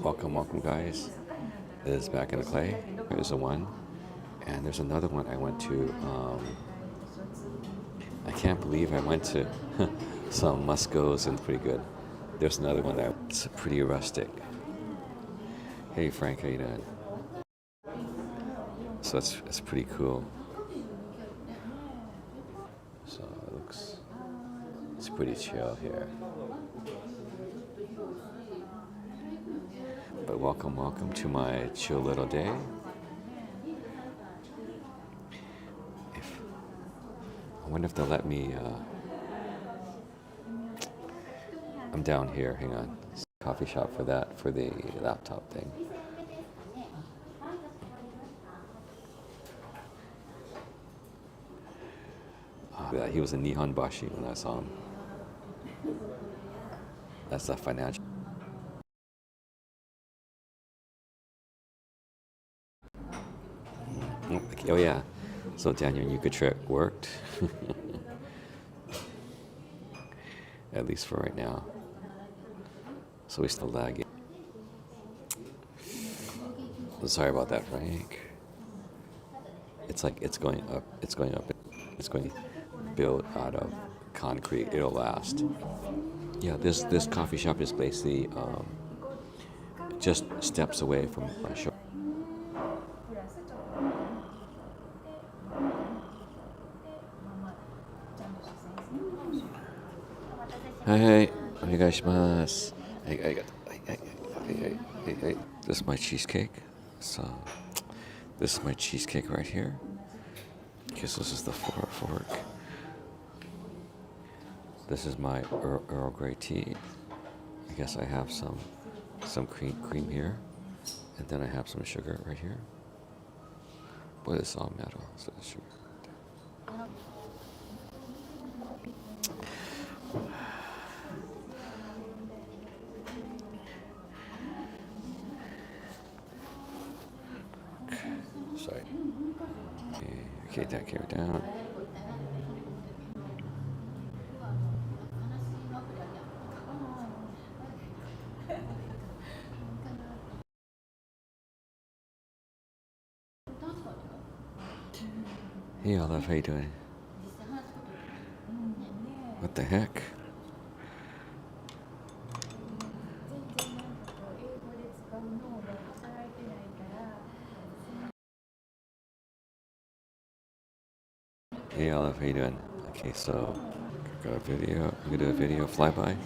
Welcome, welcome, guys. It is back in the clay. There's a one, and there's another one I went to. I can't believe I went to some Muscos and pretty good. There's another one that's pretty rustic. Hey Frank, how you doing? So it's pretty cool. So it's pretty chill here. But welcome to my chill little day. I wonder if they'll let me. I'm down here. Hang on. Coffee shop for the laptop thing. He was a Nihon Bashi when I saw him. That's the financial. Oh yeah. So Daniel Yuka trip worked. At least for right now. So we still lagging. Sorry about that, Frank. It's like it's going up. It's going built out of concrete. It'll last. Yeah, this coffee shop is basically just steps away from my shop. Hey, onegaishimasu. Hey. This is my cheesecake. So, this is my cheesecake right here. Guess this is the fork. This is my Earl Grey tea. I guess I have some cream here, and then I have some sugar right here. But it's all metal, so it's sugar. Sorry. Okay, that carry down. Hey Olive, how you doing? What the heck? Hey Olive, how you doing? Okay, so got a video. I'm gonna do a video flyby.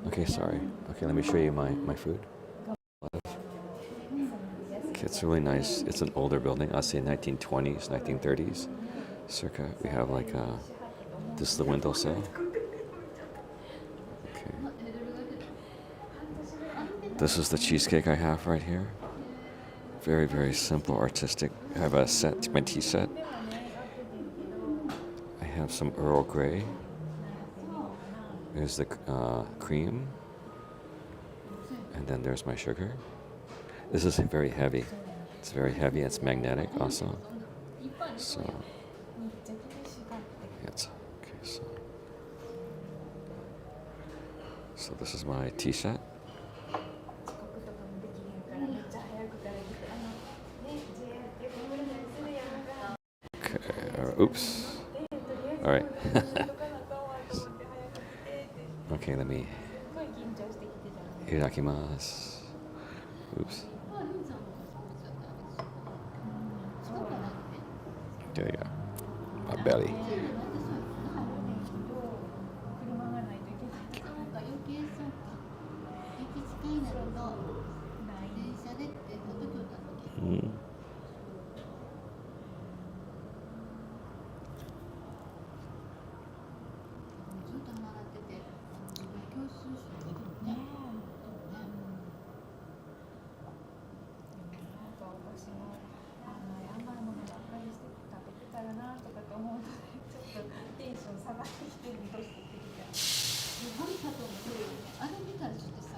Okay, sorry. Okay, let me show you my food. Okay, it's really nice. It's an older building. I'll say 1920s, 1930s, circa. We have like this is the windowsill. Okay. This is the cheesecake I have right here. Very, very simple, artistic. I have a set, my tea set. I have some Earl Grey. There's the cream. And then there's my sugar. This is very heavy. It's very heavy. It's magnetic also. So, it's okay. So this is my tea set. Okay. Oops. All right. Okay, let me. すごい緊張してきてたのに。 Irakimasu. Oops. There you go. My belly. 車がないといけないから。そうか、余計そうか。駅近いなると電車でって東京だっけ。Mm. ずっと習ってて、教習所でね。なんか私も甘いものばっかりして食べてたらなとかと思うとね、ちょっとテンション下がってきてる年取ってきた。ハルサともそうよね。あれ見たらちょっとさ、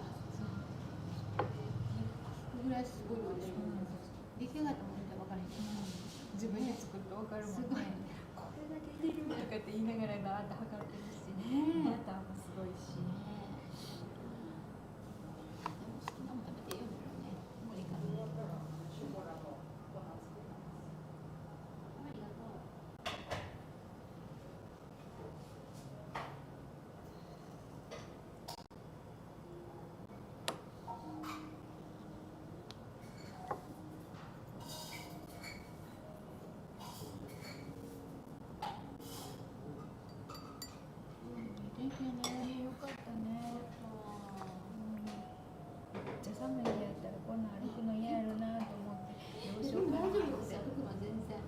ぐらいすごいよね。出来上がったもんって分からへん。自分で作って分かるもんね。これだけ入れるとかって言いながらガーッと測ってるしね。バターもすごいし。でも好きなもん食べていいよね。無理かな。天気ね。よかったね。めっちゃ寒い日やったらこんなん歩くの嫌やろなと思ってどうしようかなって。大丈夫ですよ。歩くの全然。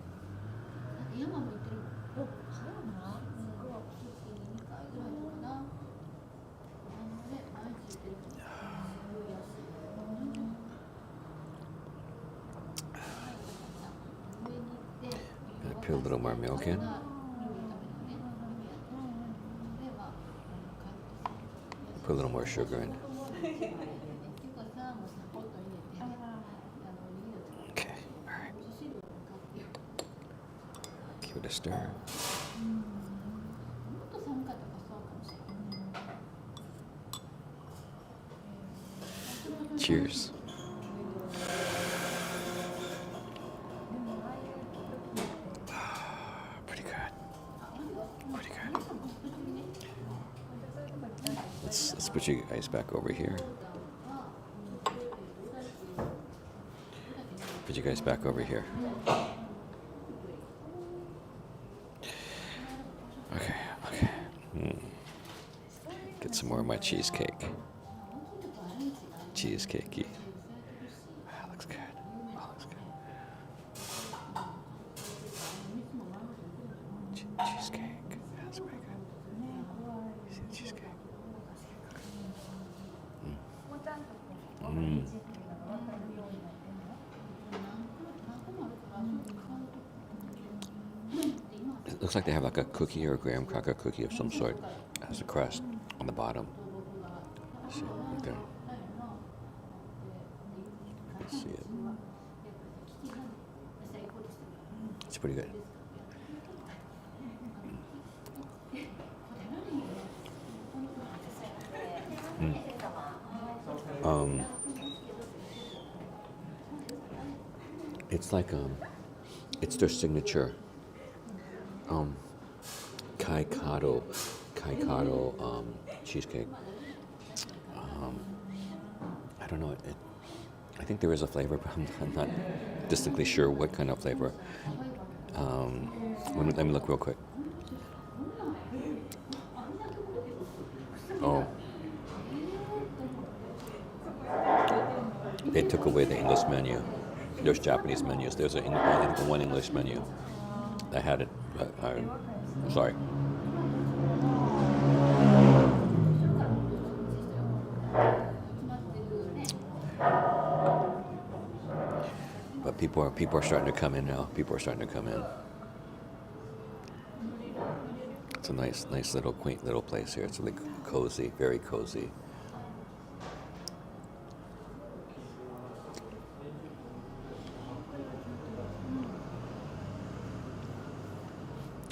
山も行ってるもん。そうな。すごい。月に2回ぐらいかな。なので毎日行ってるもん。すごい安い。上に行って。 Gonna put a little more milk in. Put a little more sugar in. Okay, alright. Give it a stir. Cheers. Pretty good. Pretty good. Let's put you guys back over here. Put you guys back over here. Okay, okay. Get some more of my cheesecake. Cheesecakey. Ah, looks good. Oh, looks good. Cheesecake. That's pretty good. You see the cheesecake? It looks like they have like a cookie or a graham cracker cookie of some sort. It has a crust on the bottom. See it right there. See it. It's pretty good. It's like it's their signature Kaikado cheesecake. I don't know. I think there is a flavor, but I'm not distinctly sure what kind of flavor. Let me look real quick. Oh. They took away the English menu. There's Japanese menus. There's one English menu. I had it. Sorry. But people are starting to come in now. People are starting to come in. It's a nice little quaint little place here. It's really cozy, very cozy.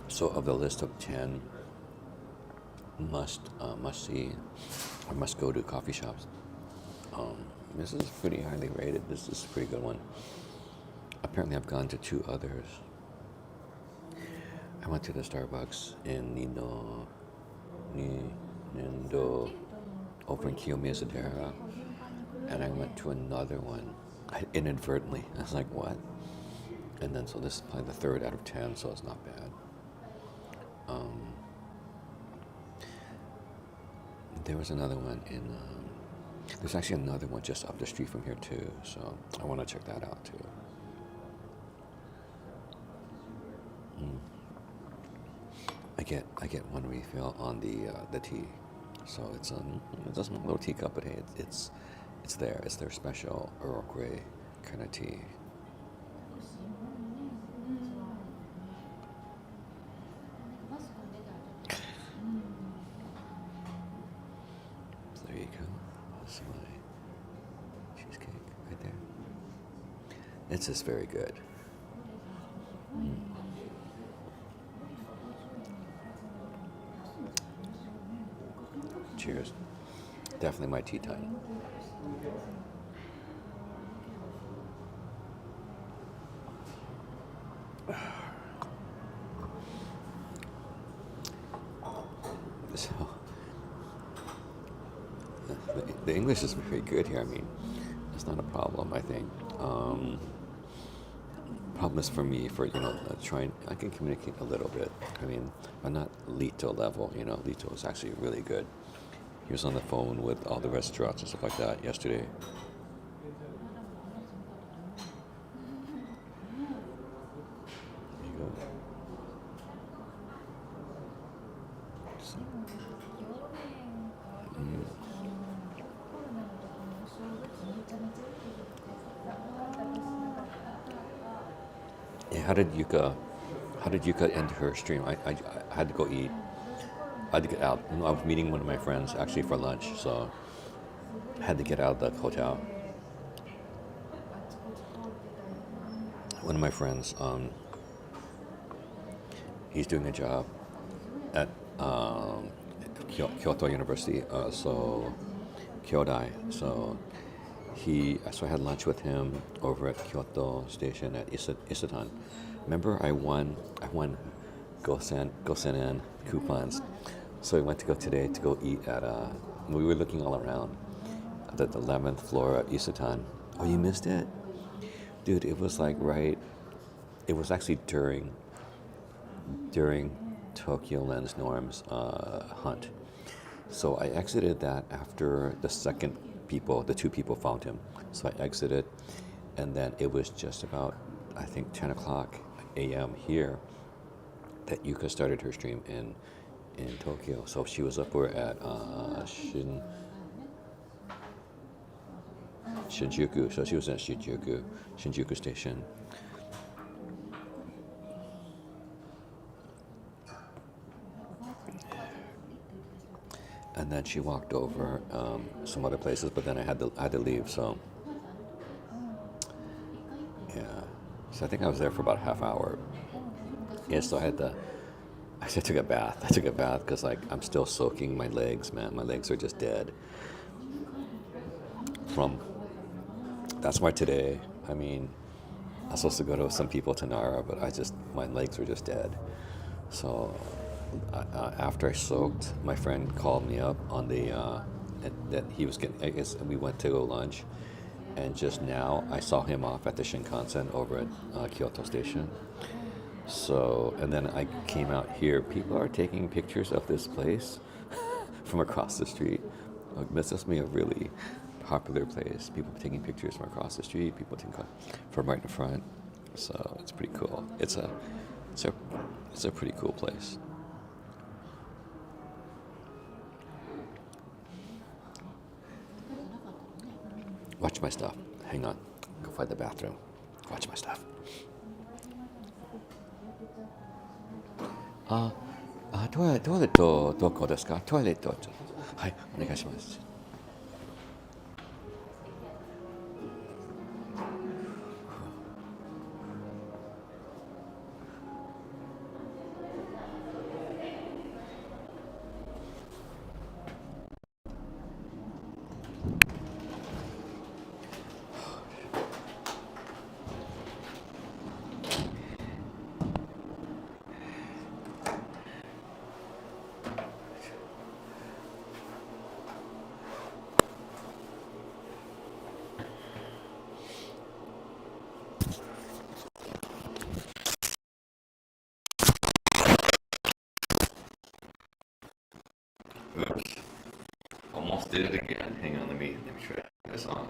So, of the list of 10 must see or must go to coffee shops, this is pretty highly rated. This is a pretty good one. Apparently, I've gone to 2 others. I went to the Starbucks in and over in Kiyomizu-dera, and I went to another one inadvertently. I was like, what? And then so this is probably the 3rd out of 10, so it's not bad. There was another one in. There's actually another one just up the street from here too, so I want to check that out too. I get one refill on the tea, so it's a small little teacup, but hey, it's there. It's their special Earl Grey kind of tea. So there you go. That's my cheesecake right there. It's just very good. Cheers. Definitely my tea time. So, the English is very good here. I mean, it's not a problem, I think. Problem is for me, trying, I can communicate a little bit. I mean, I'm not Lito level, Lito is actually really good. He was on the phone with all the restaurants and stuff like that yesterday. There you go. So, yeah, how did Yuka end her stream? I had to go eat. I had to get out. I was meeting one of my friends actually for lunch, so I had to get out of the hotel. One of my friends, he's doing a job at Kyoto University, so Kyodai. So I had lunch with him over at Kyoto Station at Isatan. Remember, I won Gosen coupons. So we went to go today to go eat at, we were looking all around at the 11th floor at Isatan. Oh, you missed it? Dude, it was like it was actually during Tokyo Lens Norm's hunt. So I exited that after the two people found him. So I exited, and then it was just about, I think, 10 o'clock a.m. here that Yuka started her stream in Tokyo. So she was up at Shinjuku. So she was at Shinjuku Station. And then she walked over some other places, but then I had to leave. So yeah, so I think I was there for about a half hour. Yeah, so I took a bath. I took a bath because I'm still soaking my legs, man. My legs are just dead. That's why today, I mean, I was supposed to go to some people to Nara, but my legs were just dead. So after I soaked, my friend called me up on that he was getting, I guess we went to go lunch, and just now I saw him off at the Shinkansen over at Kyoto Station. So, and then I came out here. People are taking pictures of this place from across the street. This must be a really popular place. People taking pictures from across the street. People taking from right in front. So it's pretty cool. It's a pretty cool place. Watch my stuff. Hang on. Go find the bathroom. Watch my stuff. トイレットどこですか？トイレットちょっと、はい、お願いします。do it again. Hang on, let me try to turn this off.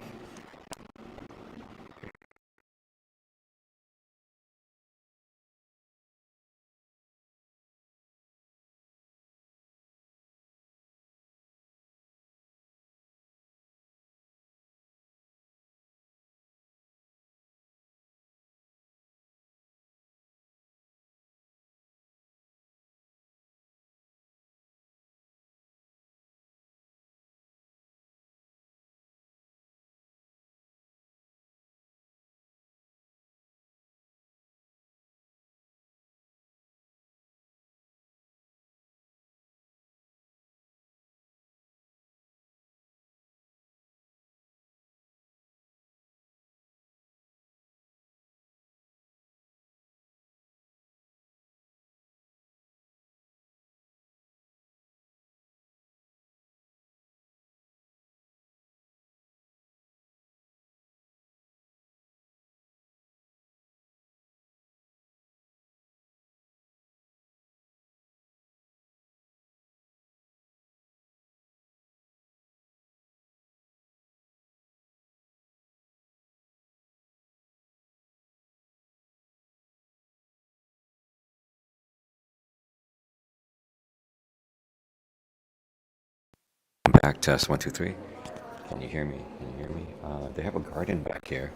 I'm back. Test 1, 2, 3. Can you hear me? Can you hear me? They have a garden back here,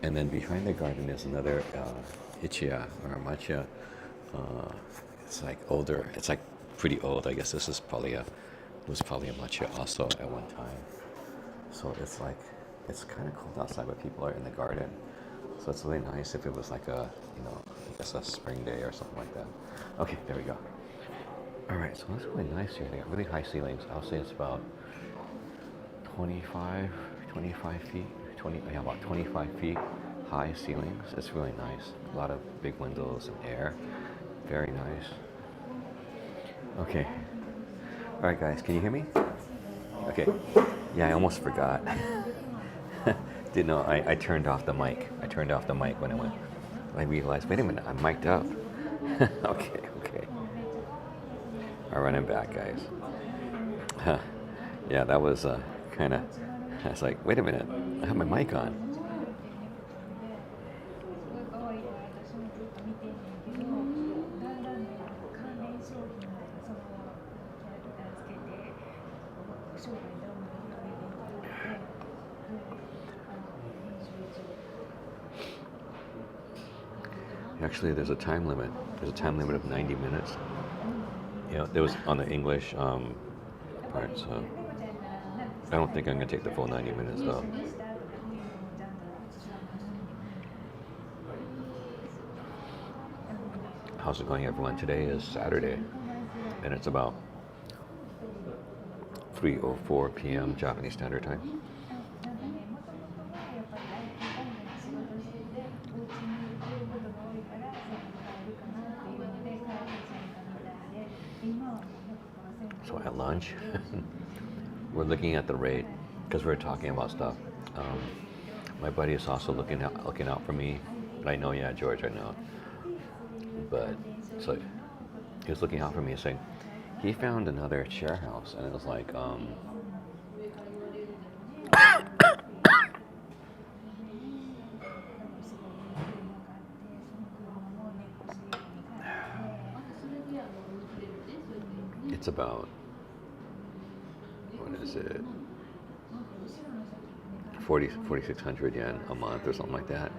and then behind the garden is another ichia or a matcha. It's like older. It's like pretty old. I guess this is probably a was probably a matcha also at one time. So it's like it's kind of cold outside, but people are in the garden. So it's really nice if it was like a I guess a spring day or something like that. Okay, there we go. All right, so that's really nice here. They got really high ceilings. I'll say it's about 25 feet, about 25 feet high ceilings. It's really nice. A lot of big windows and air. Very nice. Okay. All right, guys, can you hear me? Okay. Yeah, I almost forgot. Didn't know I turned off the mic. I turned off the mic when I realized, wait a minute, I'm mic'd up. Okay. All right, I'm back, guys. Yeah, that was kind of. I was like, wait a minute, I have my mic on. すごい可愛いから私もずっと見てんねんけど、だんだんね、関連商品がそのキャラクターつけて、商売どんどん広げていってるので、編集中。Actually, there's a time limit. There's a time limit of 90 minutes. There was on the English part, so I don't think I'm going to take the full 90 minutes, though. How's it going, everyone? Today is Saturday, and it's about 3:04 p.m. Japanese Standard Time. So at lunch, we're looking at the rate because we're talking about stuff. My buddy is also looking out for me. I know, yeah, George, I know. But so he was looking out for me, saying he found another share house, and it was like it's about, what is it, 4,600 yen a month or something like that,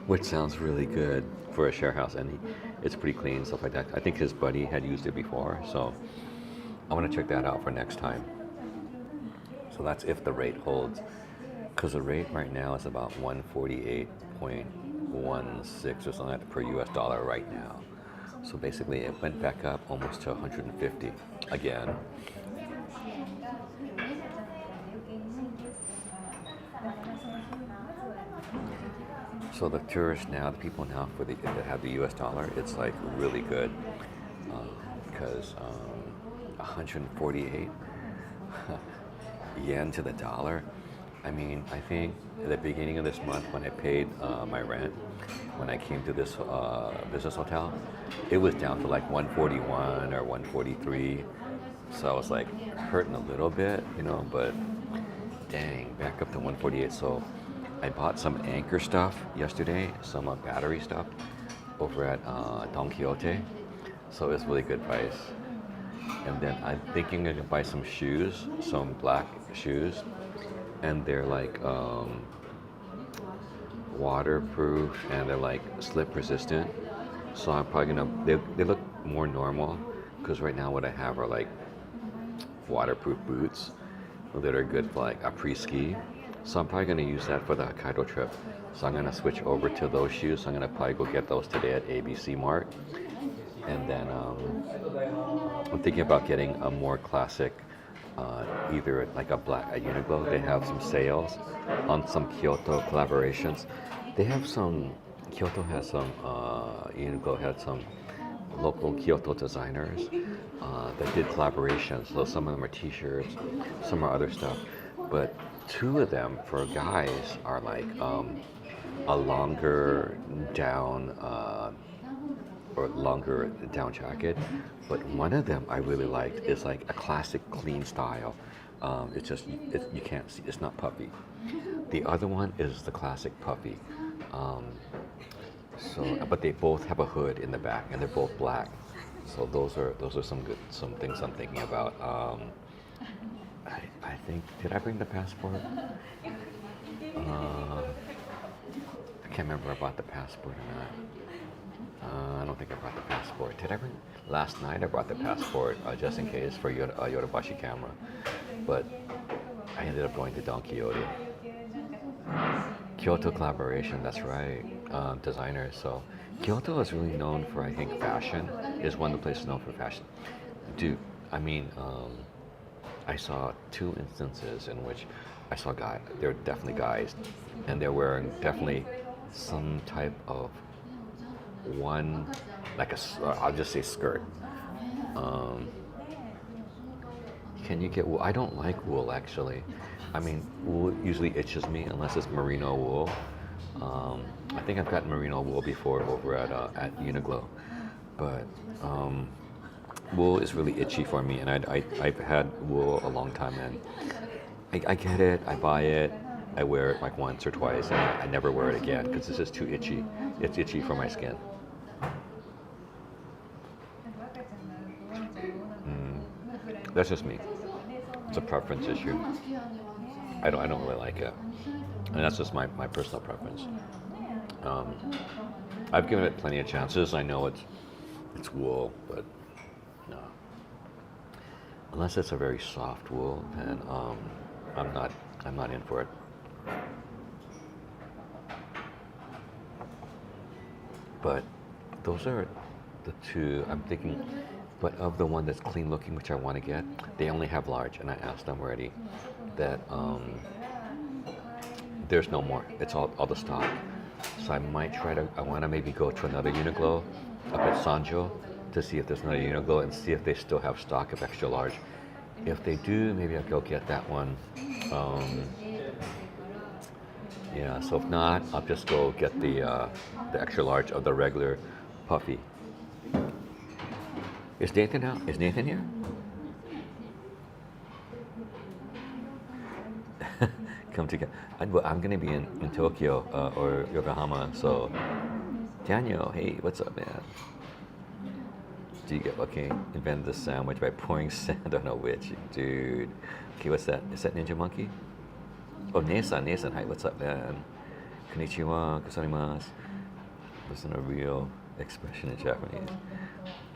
which sounds really good for a share house, and it's pretty clean, stuff like that. I think his buddy had used it before, so I want to check that out for next time. So that's if the rate holds, because the rate right now is about 148.16 or something like that per US dollar right now. So basically it went back up almost to 150 again. So the tourists now, the people now that have the US dollar, it's like really good because 148 yen to the dollar. I mean, I think at the beginning of this month when I paid my rent, when I came to this business hotel, it was down to like 141 or 143. So I was like hurting a little bit, but dang, back up to 148. So I bought some Anchor stuff yesterday, some battery stuff over at Don Quixote. So it's really good price. And then I'm thinking I'm gonna buy some shoes, some black shoes, and they're like waterproof and they're like slip resistant. So I'm probably gonna. They look more normal because right now what I have are like waterproof boots that are good for like a pre-ski. So I'm probably gonna use that for the Hokkaido trip. So I'm gonna switch over to those shoes. So I'm gonna probably go get those today at ABC Mart. And then I'm thinking about getting a more classic, either like a Uniqlo. They have some sales on some Kyoto collaborations. They have some. Kyoto has some. Uniqlo had some local Kyoto designers that did collaborations. So some of them are T-shirts, some are other stuff. But two of them for guys are like a longer down or longer down jacket. But one of them I really liked is like a classic clean style. It's just you can't see. It's not puffy. The other one is the classic puffy. But they both have a hood in the back, and they're both black. So those are some things I'm thinking about. I think did I bring the passport? I can't remember if I bought the passport or not. I don't think I brought the passport. Did I bring? Last night I brought the passport just in case for Yodobashi camera, but I ended up going to Don Quixote. Kyoto collaboration, that's right. Designers. So Kyoto is really known for, I think, fashion. Is one of the places known for fashion. Dude, I mean, I saw two instances in which I saw guys. They're definitely guys, and they're wearing definitely some type of one, like I'll just say skirt. Can you get wool? I don't like wool actually. I mean, wool usually itches me unless it's merino wool. I think I've gotten merino wool before over at Uniqlo, but wool is really itchy for me, and I've had wool a long time, and I get it, I buy it, I wear it like once or twice, and I never wear it again because it's just too itchy. It's itchy for my skin. That's just me. It's a preference issue. I don't really like it, and that's just my personal preference. I've given it plenty of chances. I know it's wool, but no. Unless it's a very soft wool, then I'm not in for it. But those are the two I'm thinking. But of the one that's clean looking, which I want to get, they only have large, and I asked them already that there's no more. It's all the stock. So I want to maybe go to another Uniqlo up at Sanjo to see if there's another Uniqlo and see if they still have stock of extra large. If they do, maybe I'll go get that one. Yeah, so if not, I'll just go get the extra large of the regular puffy. Is Nathan out? Is Nathan here? Come together. I'm going to be in Tokyo or Yokohama, so Daniel, hey, what's up, man? Do you get okay? Invent the sandwich by pouring sand on a witch, dude. Okay, what's that? Is that Ninja Monkey? Oh, Nesan, hi, what's up, man? Konnichiwa, kusarimasu. Listen to a real expression in Japanese.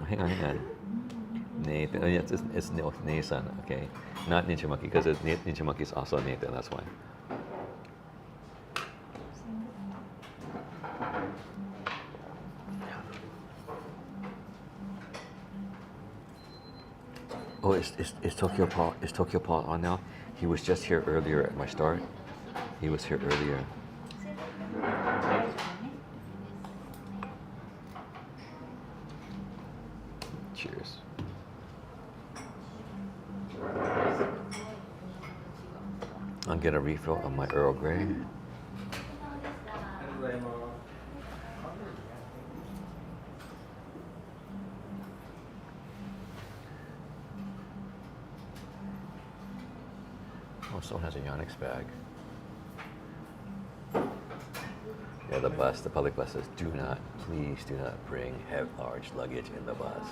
Oh, hang on. Nathan, oh yeah, it's Nesan, okay? Not Ninja Monkey, because Ninja Monkey is also Nathan, that's why. Oh, is Tokyo Paul on now? He was just here earlier at my start. He was here earlier. Cheers. I'll get a refill on my Earl Grey. Oh, someone has a Yonex bag. Yeah, the public buses, please do not bring large luggage in the bus.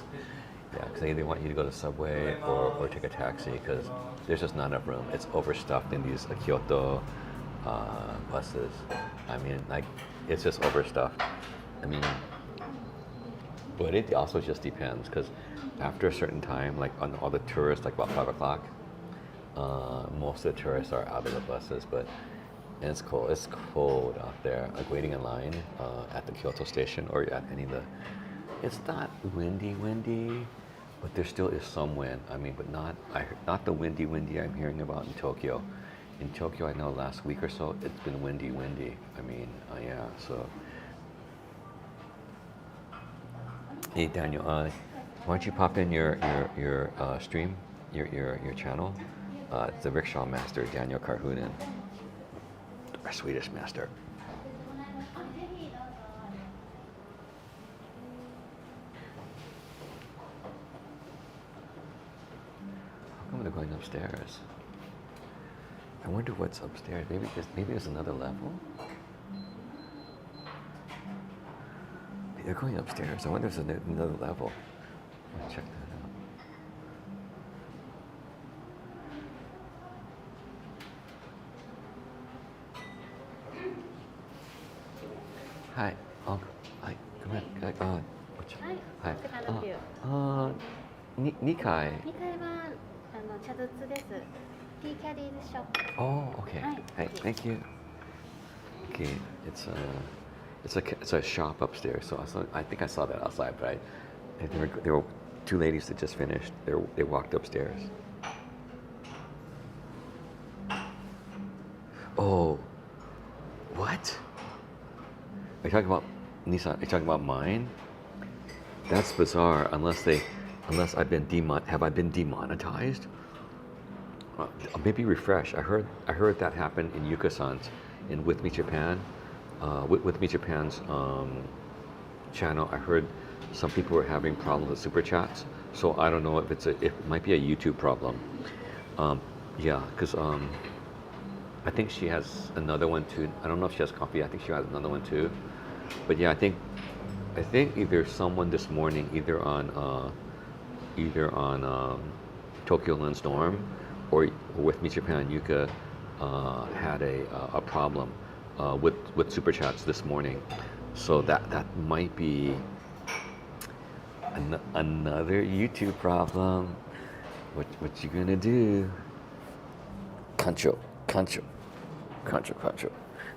Yeah, because they either want you to go to the subway or take a taxi because there's just not enough room. It's overstuffed in these Kyoto buses. I mean, like, it's just overstuffed. I mean, but it also just depends because after a certain time, like on all the tourists, like about 5 o'clock, most of the tourists are out of the buses, but and it's cold. It's cold out there, like waiting in line at the Kyoto station or at any of the. It's not windy, but there still is some wind. I mean, but not the windy I'm hearing about in Tokyo. In Tokyo, I know last week or so it's been windy. I mean, yeah. So, hey Daniel, why don't you pop in your stream, your channel? It's the rickshaw master Daniel Karhunen. Our Swedish master. How come they're going upstairs? I wonder what's upstairs. Maybe there's another level. They're going upstairs. I wonder if there's another level. Let's check that out. Hi. Oh, hi. Come here. Hi. 2階。2階は茶筒です。ティーキャリーズショップ。 Oh, okay. Hi. Thank you. Okay, it's a shop upstairs. So I think I saw that outside, but there were two ladies that just finished. They walked upstairs. Oh, what? Are you talking about Nissan? Are you talking about mine? That's bizarre. Unless have I been demonetized? Maybe refresh. I heard that happened in Yuka-san's in With Me Japan. With Me Japan's channel, I heard some people were having problems with super chats. So I don't know if it might be a YouTube problem. Yeah, because I think she has another one too. I don't know if she has coffee. I think she has another one too. But yeah, I think either someone this morning, either on Tokyo Lens Norm or With Me Japan Yuka had a problem with super chats this morning. So that might be another YouTube problem. What you gonna do? Concho.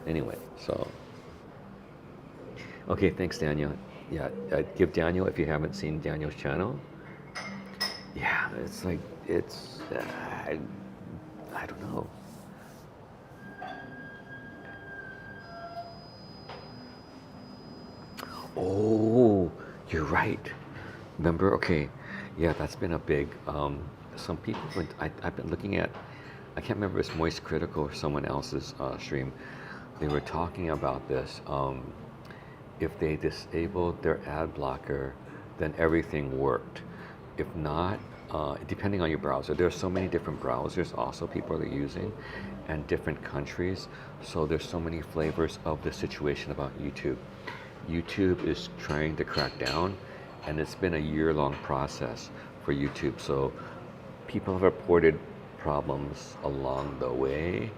Anyway, so okay, thanks Daniel. Yeah, give Daniel, if you haven't seen Daniel's channel. Yeah, it's like I don't know. Oh, you're right. Remember? Okay, yeah, that's been a big. Some people. I've been looking at. I can't remember if it's Moist Critical or someone else's stream. They were talking about this. If they disabled their ad blocker, then everything worked. If not, depending on your browser, there's so many different browsers also people are using, and different countries. So there's so many flavors of the situation about YouTube. YouTube is trying to crack down, and it's been a year-long process for YouTube. So people have reported problems along the way,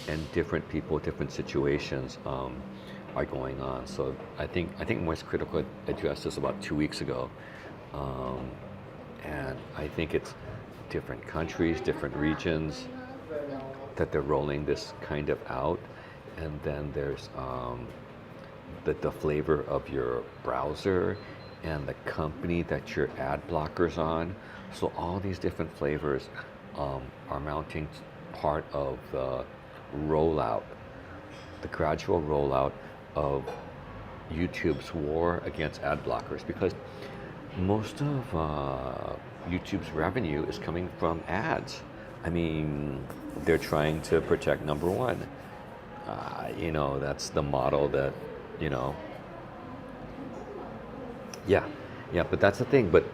and different people, different situations are going on. So I think Moist Critical addressed this about 2 weeks ago, and I think it's different countries, different regions that they're rolling this kind of out, and then there's the flavor of your browser and the company that your ad blocker's on. So all these different flavors are mounting part of the rollout, the gradual rollout of YouTube's war against ad blockers, because most of YouTube's revenue is coming from ads. I mean, they're trying to protect number one. That's the model that, yeah, but that's the thing. But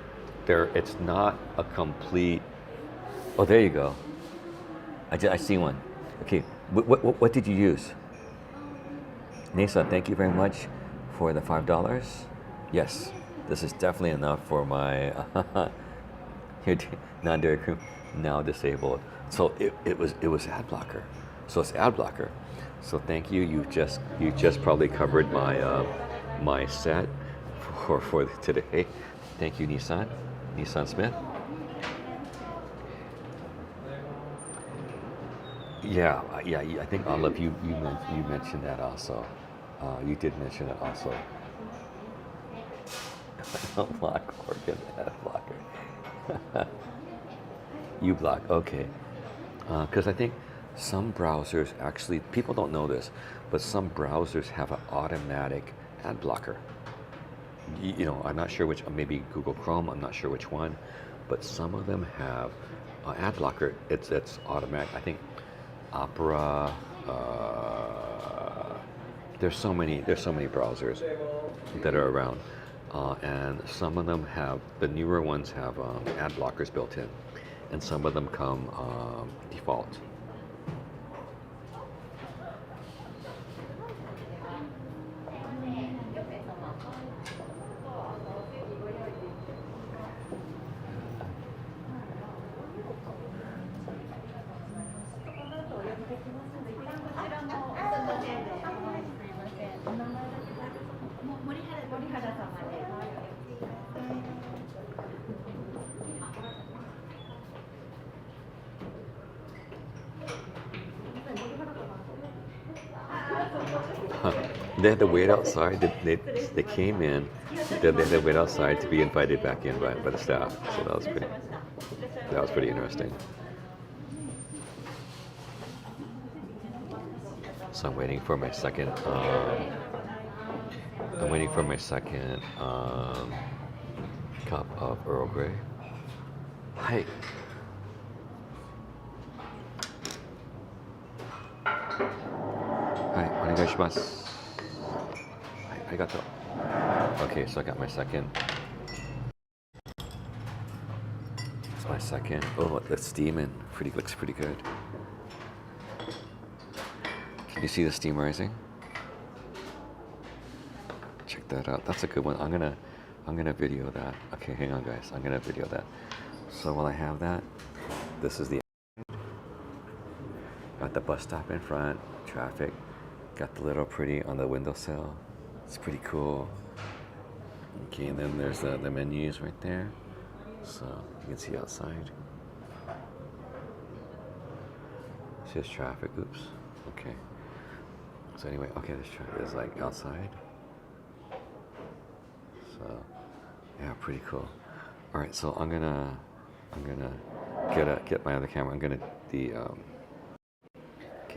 it's not a complete. Oh, there you go. I see one. Okay, what did you use? Nisa, thank you very much for the $5. Yes, this is definitely enough for my non-dairy cream, now disabled. So it was ad blocker. So it's ad blocker. So thank you. You just probably covered my set for today. Thank you, Nissan Smith. Yeah, yeah. I think Olive, you mentioned that also. You did mention it also. Block organ ad blocker. You block, okay. Because I think some browsers actually, people don't know this, but some browsers have an automatic ad blocker. I'm not sure which, maybe Google Chrome, I'm not sure which one, but some of them have ad blocker. It's automatic. I think Opera. There's so many browsers that are around, and some of them the newer ones have ad blockers built in, and some of them come default. They had to wait outside. They came in. Then they had to wait outside to be invited back in by the staff. So that was pretty interesting. So I'm waiting for my second. I'm waiting for my second cup of Earl Grey. Hi. Hi, onegaishimasu. Arigato. Okay, so I got my second. It's my second. Oh, that's steaming. Looks pretty good. Can you see the steam rising? Check that out. That's a good one. I'm gonna video that. Okay, hang on, guys. I'm gonna video that. So while I have that, this is the. Got the bus stop in front. Traffic. Got the little pretty on the windowsill. It's pretty cool. Okay, and then there's the menus right there. So you can see outside. See this traffic. Oops. Okay. So anyway, okay, this traffic is like outside. So yeah, pretty cool. All right, so I'm gonna get my other camera. Okay,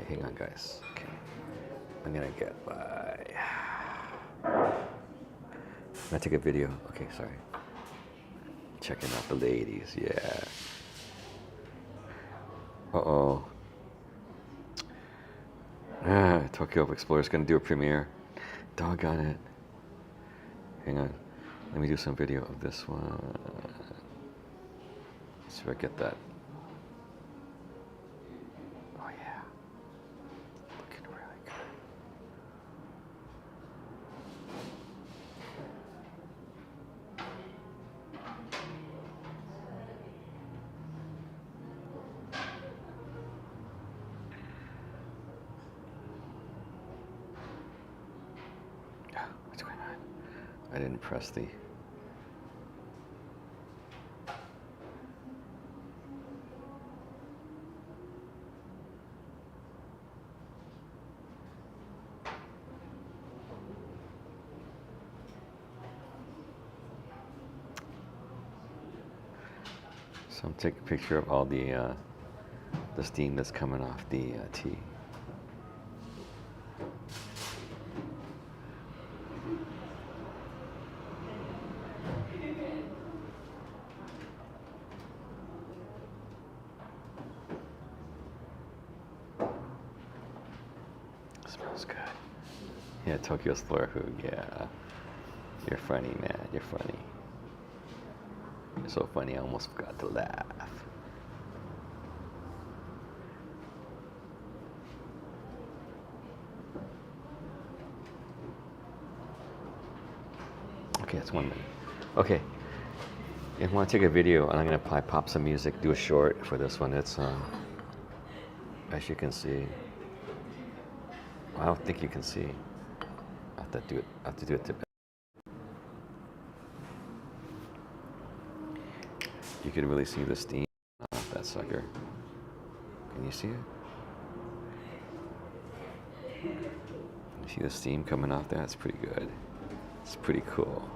hang on, guys. Okay, I'm gonna get my. I took a video. Okay, sorry. Checking out the ladies. Yeah. Uh-oh. Tokyo Explorer's gonna do a premiere. Doggone it. Hang on. Let me do some video of this one. See if I get that. Oh yeah. Looking really good. What's going on? I didn't press the. So I'm taking a picture of all the steam that's coming off the tea. Smells good. Yeah, Tokyo Explorer who, yeah. You're funny, man. You're funny. You're so funny, I almost forgot to laugh. It's 1 minute. Okay. If you want to take a video, and I'm gonna probably pop some music, do a short for this one. It's as you can see. I don't think you can see. I have to do it. I have to do it. You can really see the steam off that sucker. Can you see it? You see the steam coming off there? It's pretty good. It's pretty cool.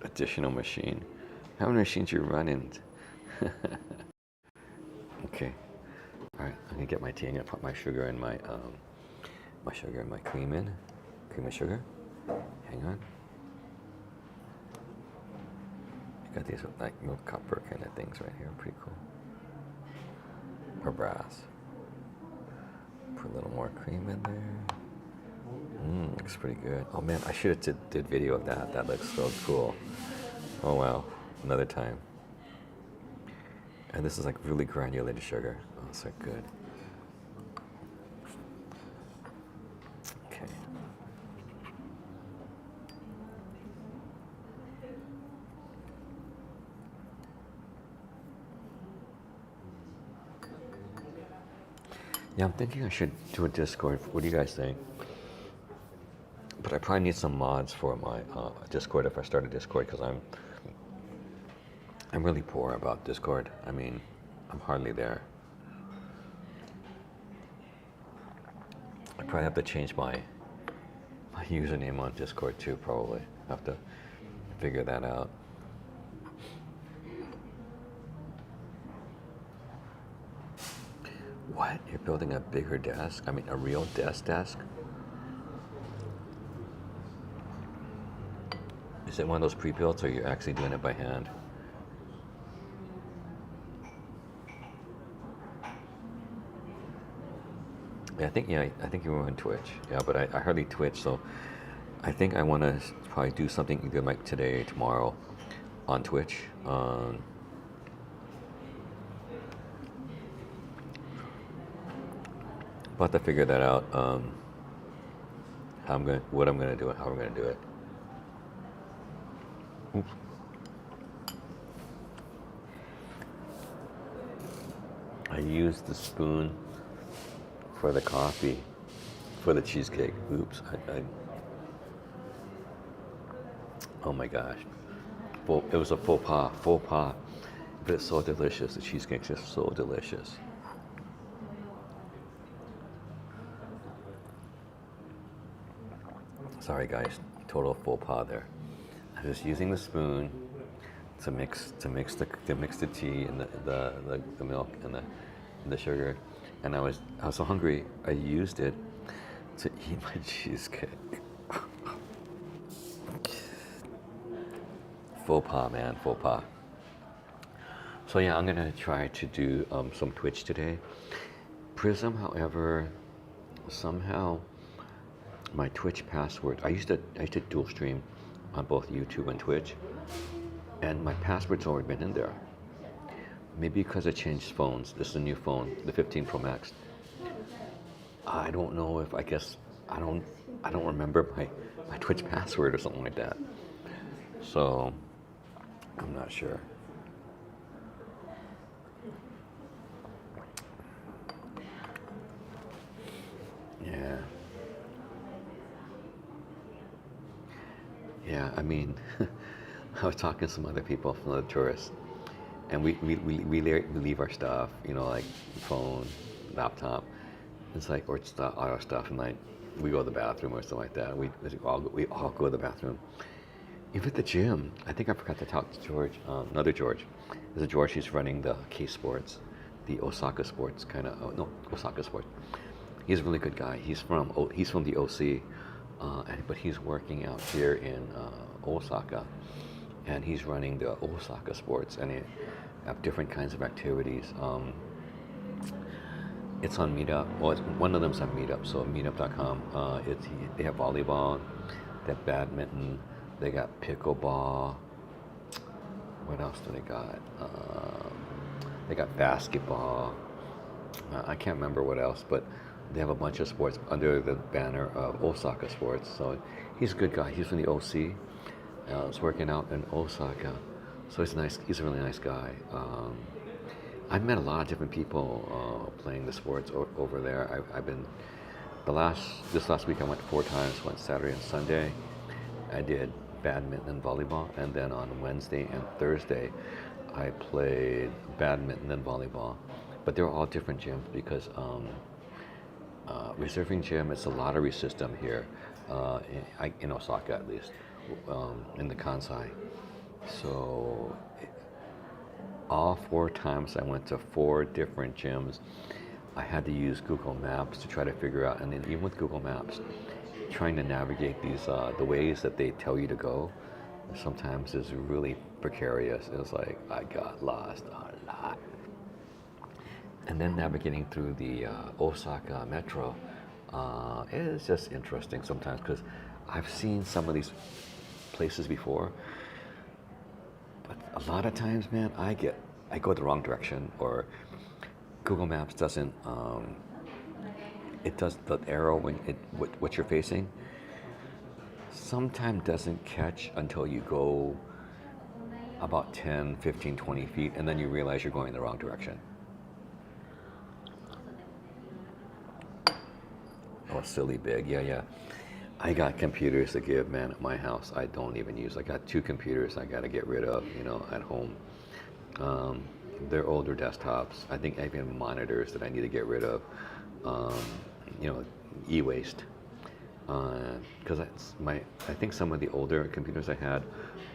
Additional machine. How many machines you running? Okay. All right. I'm gonna get my tea. I'm gonna put my sugar and my sugar and my cream in. Cream and sugar. Hang on. I got these like milk copper kind of things right here. Pretty cool. Or brass. Put a little more cream in there. Looks pretty good. Oh man, I should have did video of that. That looks so cool. Oh wow, another time. And this is like really granulated sugar. Oh, it's so good. Okay. Yeah, I'm thinking I should do a Discord. What do you guys think? But I probably need some mods for my Discord if I start a Discord, because I'm really poor about Discord. I mean, I'm hardly there. I probably have to change my username on Discord too, probably. I have to figure that out. What? You're building a bigger desk? I mean, a real desk? Is it one of those pre-built, or you're actually doing it by hand? Yeah, I think you were on Twitch. Yeah, but I hardly Twitch, so I think I want to probably do something either like today, tomorrow, on Twitch. But to figure that out, what I'm gonna do, and how I'm gonna do it. Oops. I used the spoon for the coffee, for the cheesecake. Oops. Oh my gosh. It was a faux pas. But it's so delicious. The cheesecake's just so delicious. Sorry guys, total faux pas there. I was using the spoon to mix the tea and the milk and the sugar, and I was so hungry. I used it to eat my cheesecake. Faux pas, man, faux pas. So yeah, I'm gonna try to do some Twitch today. Prism, however, somehow my Twitch password. I used to dual stream on both YouTube and Twitch, and my password's already been in there. Maybe because I changed phones. This is a new phone, the 15 Pro Max. I don't know if I don't remember my Twitch password or something like that. So I'm not sure. Yeah. Yeah, I mean, I was talking to some other people, some other tourists, and we leave our stuff, like phone, laptop. It's like, or it's the auto stuff, and like we go to the bathroom or something like that. We all go to the bathroom. Even at the gym, I think I forgot to talk to George, another George. There's a George, he's running the K Sports, the Osaka Sports Osaka Sports. He's a really good guy. He's from the OC. But he's working out here in Osaka, and he's running the Osaka Sports, and they have different kinds of activities. It's on Meetup. Well, one of them's on Meetup, so Meetup.com. They have volleyball, they have badminton, they got pickleball. What else do they got? They got basketball. I can't remember what else, but they have a bunch of sports under the banner of Osaka Sports. So he's a good guy. He's from the OC. He's working out in Osaka. So he's nice. He's a really nice guy. I've met a lot of different people playing the sports over there. I've been this last week I went 4 times. Went Saturday and Sunday. I did badminton and volleyball, and then on Wednesday and Thursday I played badminton and volleyball. But they're all different gyms because reserving gym, it's a lottery system here in Osaka, at least, in the Kansai. So all 4 times I went to 4 different gyms. I had to use Google Maps to try to figure out, and then even with Google Maps, trying to navigate these the ways that they tell you to go sometimes is really precarious. It was like I got lost a lot. And then navigating through the Osaka metro is just interesting sometimes because I've seen some of these places before, but a lot of times, man, I go the wrong direction, or Google Maps doesn't. It does the arrow when what you're facing. Sometimes doesn't catch until you go about 10, 15, 20 feet, and then you realize you're going in the wrong direction. Oh, silly big, yeah. I got computers to give, man, at my house. I don't even use. I got 2 computers I got to get rid of, at home. They're older desktops. I think I even monitors that I need to get rid of. E-waste. Because I think some of the older computers I had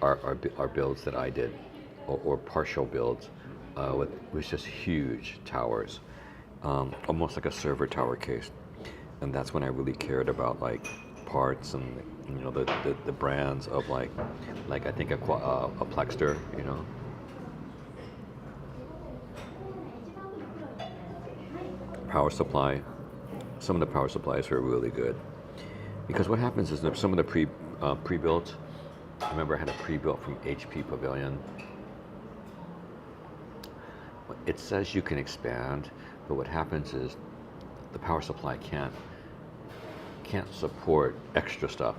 are builds that I did, or partial builds, with just huge towers, almost like a server tower case. And that's when I really cared about like parts and the brands of like I think a Plexter, Power supply. Some of the power supplies are really good because what happens is that some of the pre-built. I remember I had a pre-built from HP Pavilion. It says you can expand, but what happens is the power supply can't support extra stuff.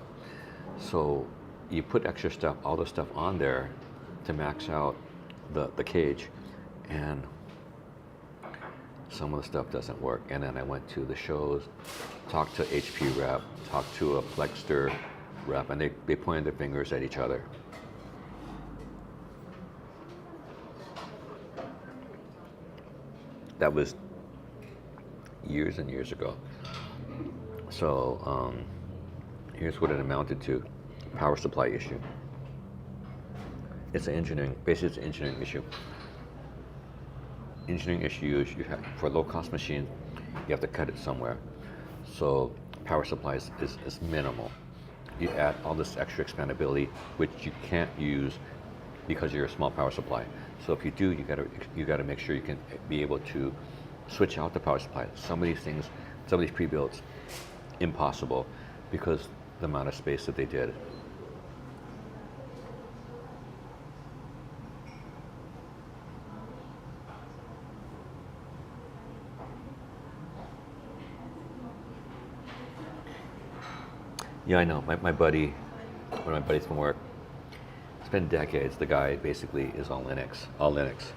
So you put extra stuff, all the stuff on there to max out the cage, and some of the stuff doesn't work. And then I went to the shows, talked to HP rep, talked to a Plexter rep, and they pointed their fingers at each other. That was years and years ago. So here's what it amounted to: power supply issue. It's an engineering issue. Engineering issues you have for low-cost machines, you have to cut it somewhere. So power supply is minimal. You add all this extra expandability, which you can't use because you're a small power supply. So if you do, you gotta make sure you can be able to switch out the power supply. Some of these things, some of these pre-builds, impossible because the amount of space that they did. Yeah, I know. My buddy, one of my buddies from work, it's been decades. The guy basically is on Linux, all Linux.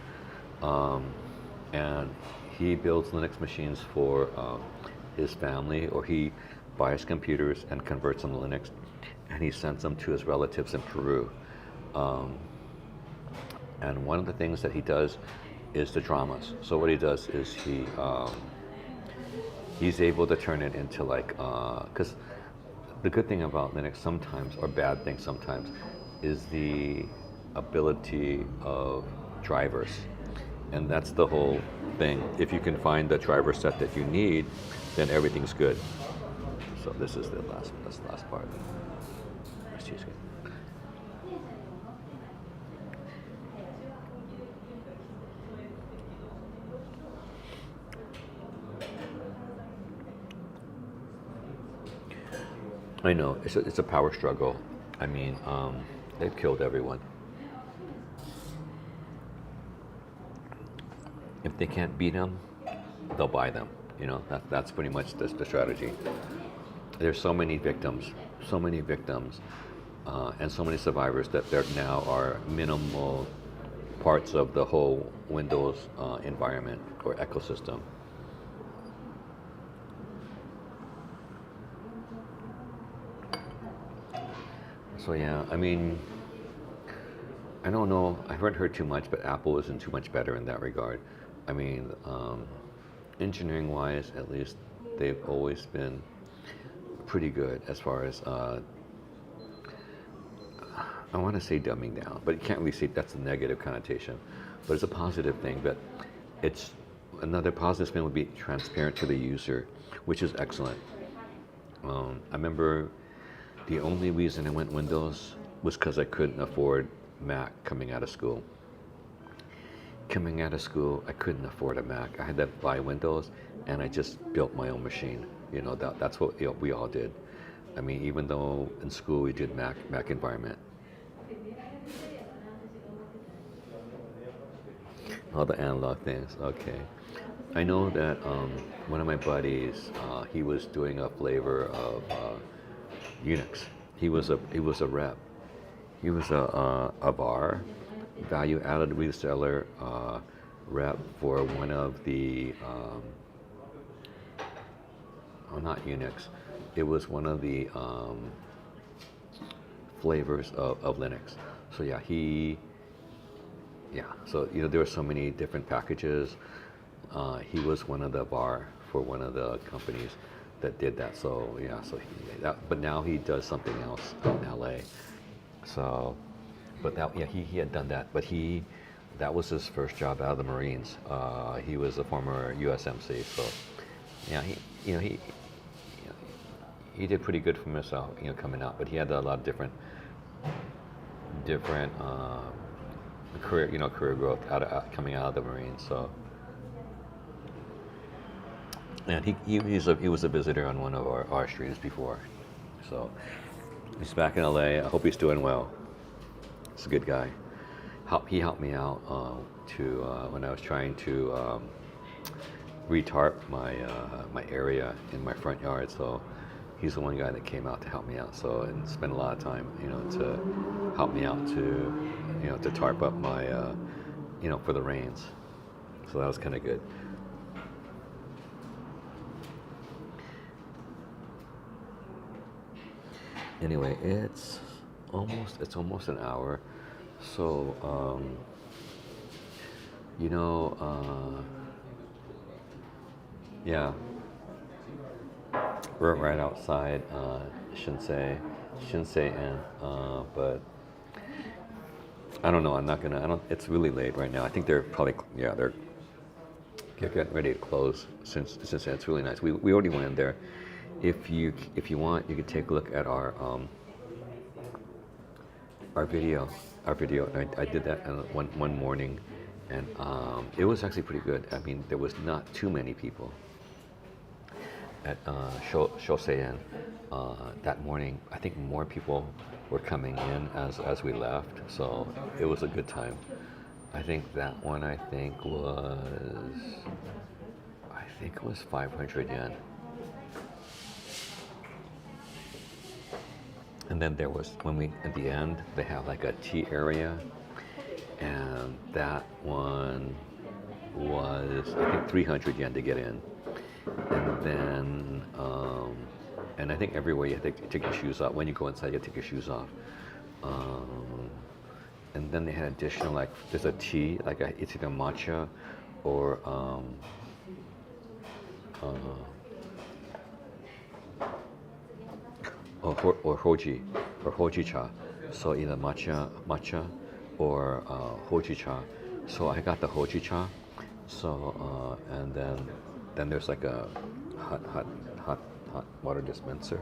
And he builds Linux machines for his family, or he buys computers and converts them to Linux, and he sends them to his relatives in Peru. And one of the things that he does is the dramas. So what he does is he's able to turn it into like, because the good thing about Linux sometimes, or bad thing sometimes, is the ability of drivers. And that's the whole thing. If you can find the driver set that you need, then everything's good. So this is the last part. Excuse me. I know, it's a power struggle. I mean, they've killed everyone. If they can't beat them, they'll buy them. You know, that's pretty much the strategy. There's so many victims, and so many survivors that there now are minimal parts of the whole Windows environment or ecosystem. So yeah, I mean, I don't know. I haven't heard too much, but Apple isn't too much better in that regard. I mean, engineering-wise, at least, they've always been pretty good as far as I want to say dumbing down, but you can't really say that's a negative connotation. But it's a positive thing. But it's another positive spin would be transparent to the user, which is excellent. I remember the only reason I went Windows was because I couldn't afford Mac coming out of school. Coming out of school, I couldn't afford a Mac. I had to buy Windows, and I just built my own machine. You know, that's what we all did. I mean, even though in school we did Mac environment. All the analog things, okay. I know that one of my buddies, he was doing a flavor of Unix. He was a rep. He was a bar, value-added reseller rep for one of the, oh, not Unix. It was one of the flavors of Linux. So yeah, so you know there were so many different packages. He was one of the bar for one of the companies that did that. So yeah, but now he does something else out in LA. So, but he had done that. But that was his first job out of the Marines. He was a former USMC. So yeah, he did pretty good for himself, you know, coming out. But he had a lot of different career growth coming out of the Marines. So, and he was a visitor on one of our streams before. So he's back in LA. I hope he's doing well. He's a good guy. He helped me out when I was trying to re-tarp my area in my front yard. So he's the one guy that came out to help me out. So and spent a lot of time, you know, to help me out to tarp up my for the rains. So that was kind of good. Anyway, it's almost an hour. So yeah, we're right outside Shinsei, but I don't know. It's really late right now. I think they're probably they're getting ready to close since it's really nice. We already went in there. If you want, you can take a look at our video. I did that one morning, and it was actually pretty good. I mean, there was not too many people at Shoseien that morning. I think more people were coming in as we left, so it was a good time. I think that one was 500 yen. And then there was, at the end, they have like a tea area, and that one was, I think, 300 yen to get in. And then, and I think everywhere you have to take your shoes off. When you go inside, you have to take your shoes off. And then they had additional, like, there's a tea, it's either matcha or, or hoji cha. So either matcha or hoji cha. So I got the hoji cha. So and then there's like a hot water dispenser.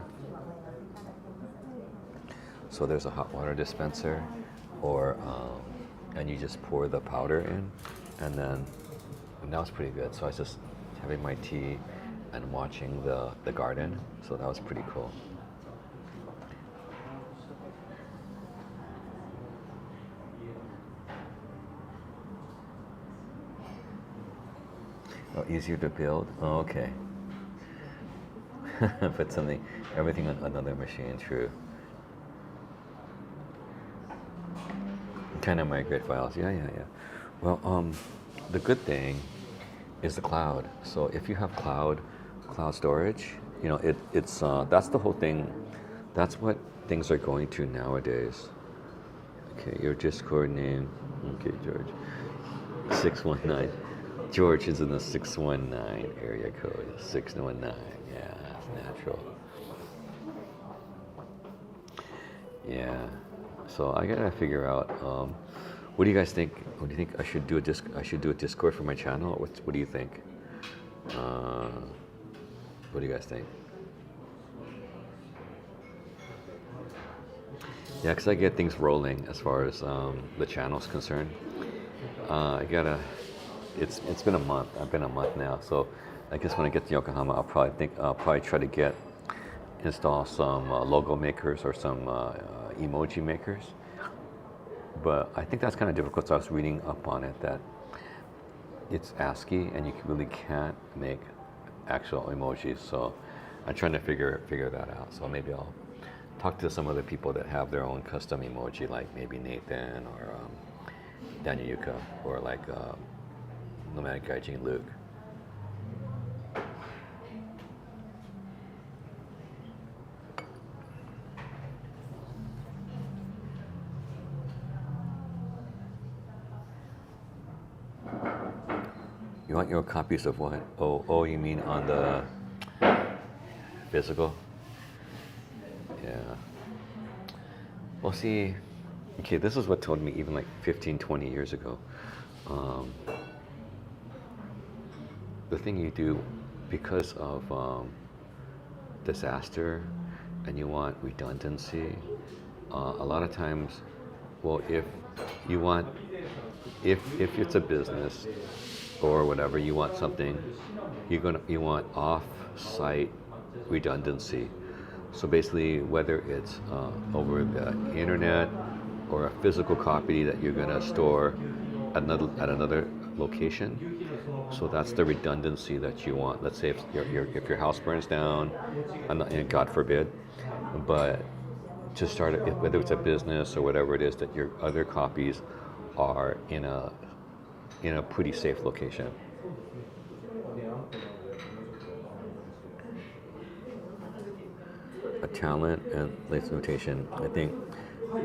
So there's a hot water dispenser, or and you just pour the powder in, and that was pretty good. So I was just having my tea and watching the garden. So that was pretty cool. Oh, easier to build? Oh, okay. Put something, everything on another machine, true. Kind of migrate files, yeah. Well, the good thing is the cloud. So if you have cloud storage, it's that's the whole thing. That's what things are going to nowadays. Okay, your Discord name. Okay, George. 619. George is in the 619 area code. 619. Yeah, that's natural. Yeah. So I gotta figure out. What do you guys think? What do you think I should do I should do a Discord for my channel. What do you think? What do you guys think? Yeah, because I get things rolling as far as the channel's concerned. I gotta. It's been a month. I've been a month now, so I guess when I get to Yokohama, I'll probably try to install some logo makers or some emoji makers. But I think that's kind of difficult. So I was reading up on it that it's ASCII and you really can't make actual emojis. So I'm trying to figure that out. So maybe I'll talk to some other people that have their own custom emoji, like maybe Nathan or Daniel Yuka or like Nomadic Gaijin Luke. You want your copies of what? Oh, you mean on the physical? Yeah. Well, see, okay, this is what told me even like 15, 20 years ago. The thing you do because of disaster and you want redundancy, a lot of times, well, if it's a business or whatever, you want something, you want off-site redundancy. So basically, whether it's over the internet or a physical copy that you're going to store at another location, so that's the redundancy that you want. Let's say if your house burns down, and God forbid, but to start it, whether it's a business or whatever it is, that your other copies are in a pretty safe location. A talent and place notation. I think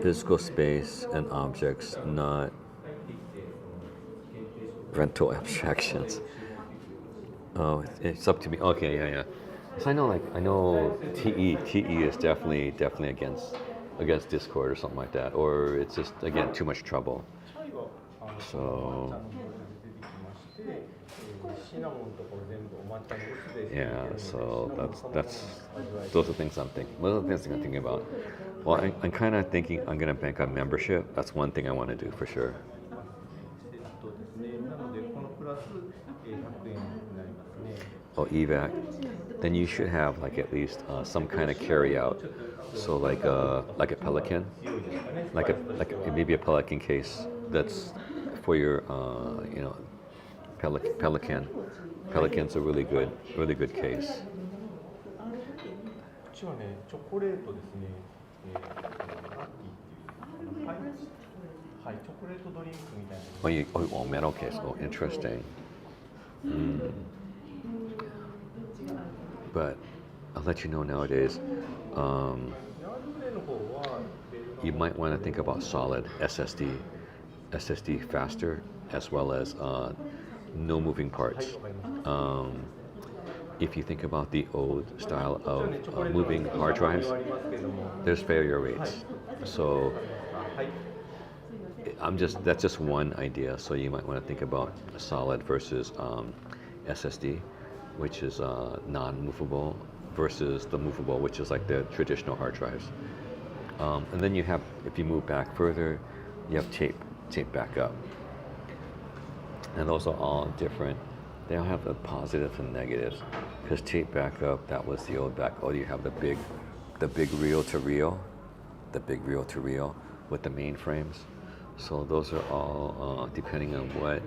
physical space and objects, not rental abstractions. Oh, it's up to me. Okay, yeah. So I know TE is definitely against Discord or something like that, or it's just again too much trouble. So yeah, so that's those are things I'm thinking. Those are the things I'm thinking about. Well, I'm kind of thinking I'm gonna bank on membership. That's one thing I want to do for sure. Oh, evac. Then you should have like at least some kind of carry out. So like a Pelican, like maybe a Pelican case that's for your Pelican. Pelican's a really good case. Oh, metal case. Oh, interesting. But I'll let you know nowadays. You might want to think about solid SSD faster, as well as no moving parts. If you think about the old style of moving hard drives, there's failure rates. So that's just one idea. So you might want to think about solid versus SSD, which is non-movable, versus the movable, which is like the traditional hard drives. And then you have, if you move back further, you have tape backup. And those are all different. They all have the positives and negatives. Because tape backup, that was the old back. Oh, you have the big reel to reel with the mainframes. So those are all depending on what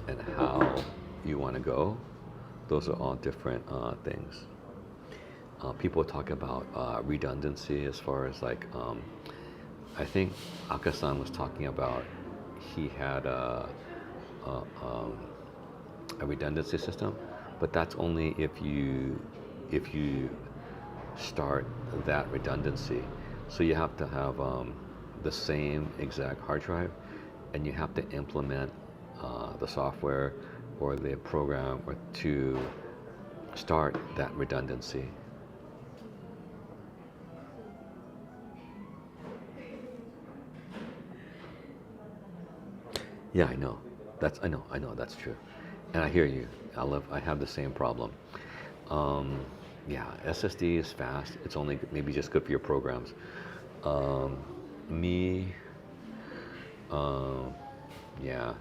and how you want to go. Those are all different things. People talk about redundancy as far as like, I think Akasan was talking about he had a, um, a redundancy system, but that's only if you start that redundancy. So you have to have the same exact hard drive, and you have to implement the software or the program or to start that redundancy. Yeah, I know. I know that's true, and I hear you. I have the same problem. Um, yeah, SSD is fast. It's only maybe just good for your programs. Um, me, um, yeah,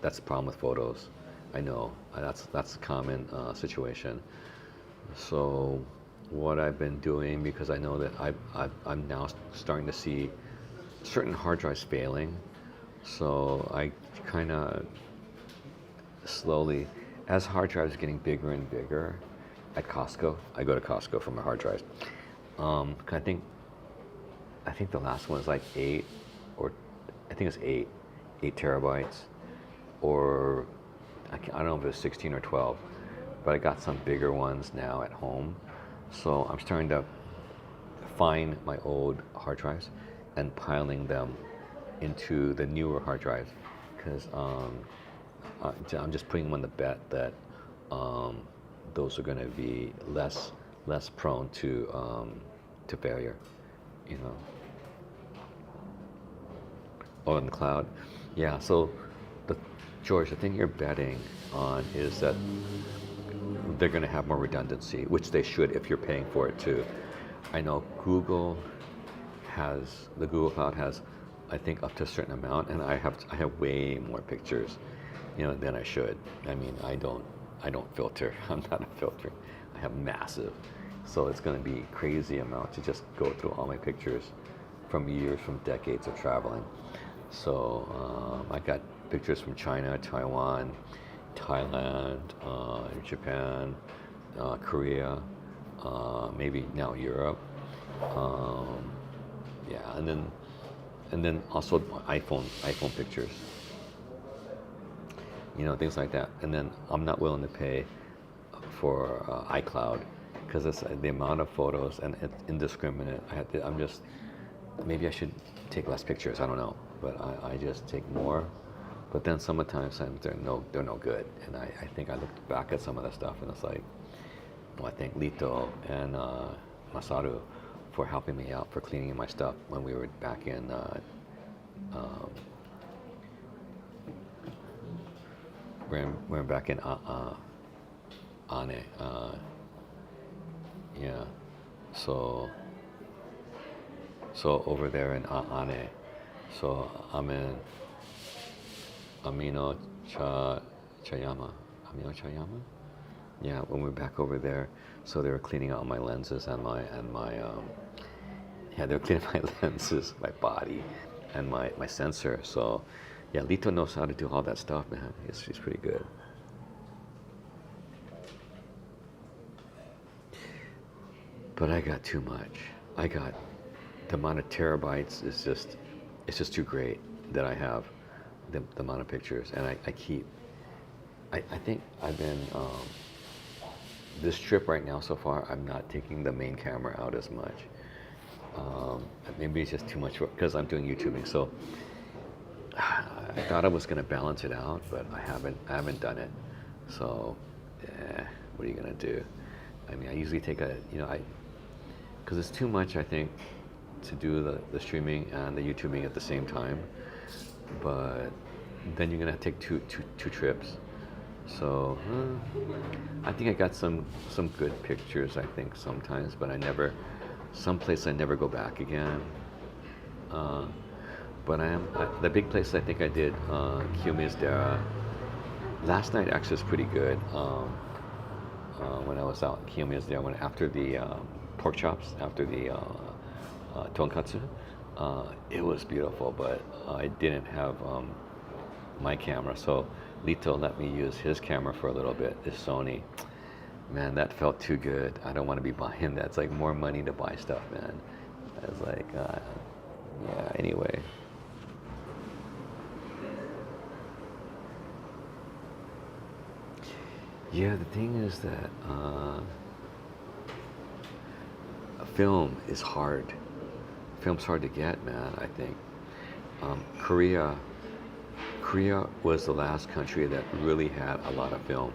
that's the problem with photos. I know that's a common situation. So, what I've been doing, because I know that I'm now starting to see certain hard drives failing. So I kind of slowly, as hard drives are getting bigger and bigger, at Costco, I go to Costco for my hard drives. 'Cause I think the last one was like or I think it's 8 terabytes, or I don't know if it was 16 or 12, but I got some bigger ones now at home. So I'm starting to find my old hard drives and piling them into the newer hard drives, because I'm just putting them on the bet that those are going to be less prone to failure, you know. Oh, in the cloud, yeah. So, the George, the thing you're betting on is that they're going to have more redundancy, which they should if you're paying for it too. I know the Google Cloud has, I think, up to a certain amount, and I have way more pictures, than I should. I mean, I don't filter. I'm not a filter. I have massive, so it's going to be crazy amount to just go through all my pictures from years, from decades of traveling. So I got pictures from China, Taiwan, Thailand, Japan, Korea, maybe now Europe. Yeah, and then also iPhone pictures, things like that. And then I'm not willing to pay for iCloud, because it's the amount of photos and it's indiscriminate. Maybe I should take less pictures. I don't know, but I just take more. But then sometimes they're no good, and I think I looked back at some of the stuff, and it's like, well, I thank Lito and Masaru for helping me out, for cleaning my stuff when we were back in we're back in Ane. Yeah. So over there in Ane. So I'm in Amino Chayama. Amino Chayama? Yeah, when we're back over there, so they were cleaning out my lenses and my they were cleaning my lenses, my body, and my sensor. So yeah, Lito knows how to do all that stuff, man. He's pretty good. But I got too much. The amount of terabytes is it's just too great that I have, the amount of pictures, and I think I've been, this trip right now so far, I'm not taking the main camera out as much. Maybe it's just too much work because I'm doing YouTubing. So I thought I was gonna balance it out, but I haven't done it. So, what are you gonna do? I mean, I usually take because it's too much, I think, to do the streaming and the YouTubing at the same time. But then you're gonna take two trips. So I think I got some good pictures, I think, sometimes, but someplace I never go back again. But the big place I think I did, Kiyomizu-dera. Last night actually was pretty good. When I was out in Kiyomizu-dera, after the pork chops, after the tonkatsu, it was beautiful, but I didn't have my camera, so Lito let me use his camera for a little bit, his Sony. Man, that felt too good. I don't want to be buying that. It's like more money to buy stuff, man. I was like, yeah, anyway. Yeah, the thing is that film is hard. Film's hard to get, man, I think. Korea was the last country that really had a lot of film.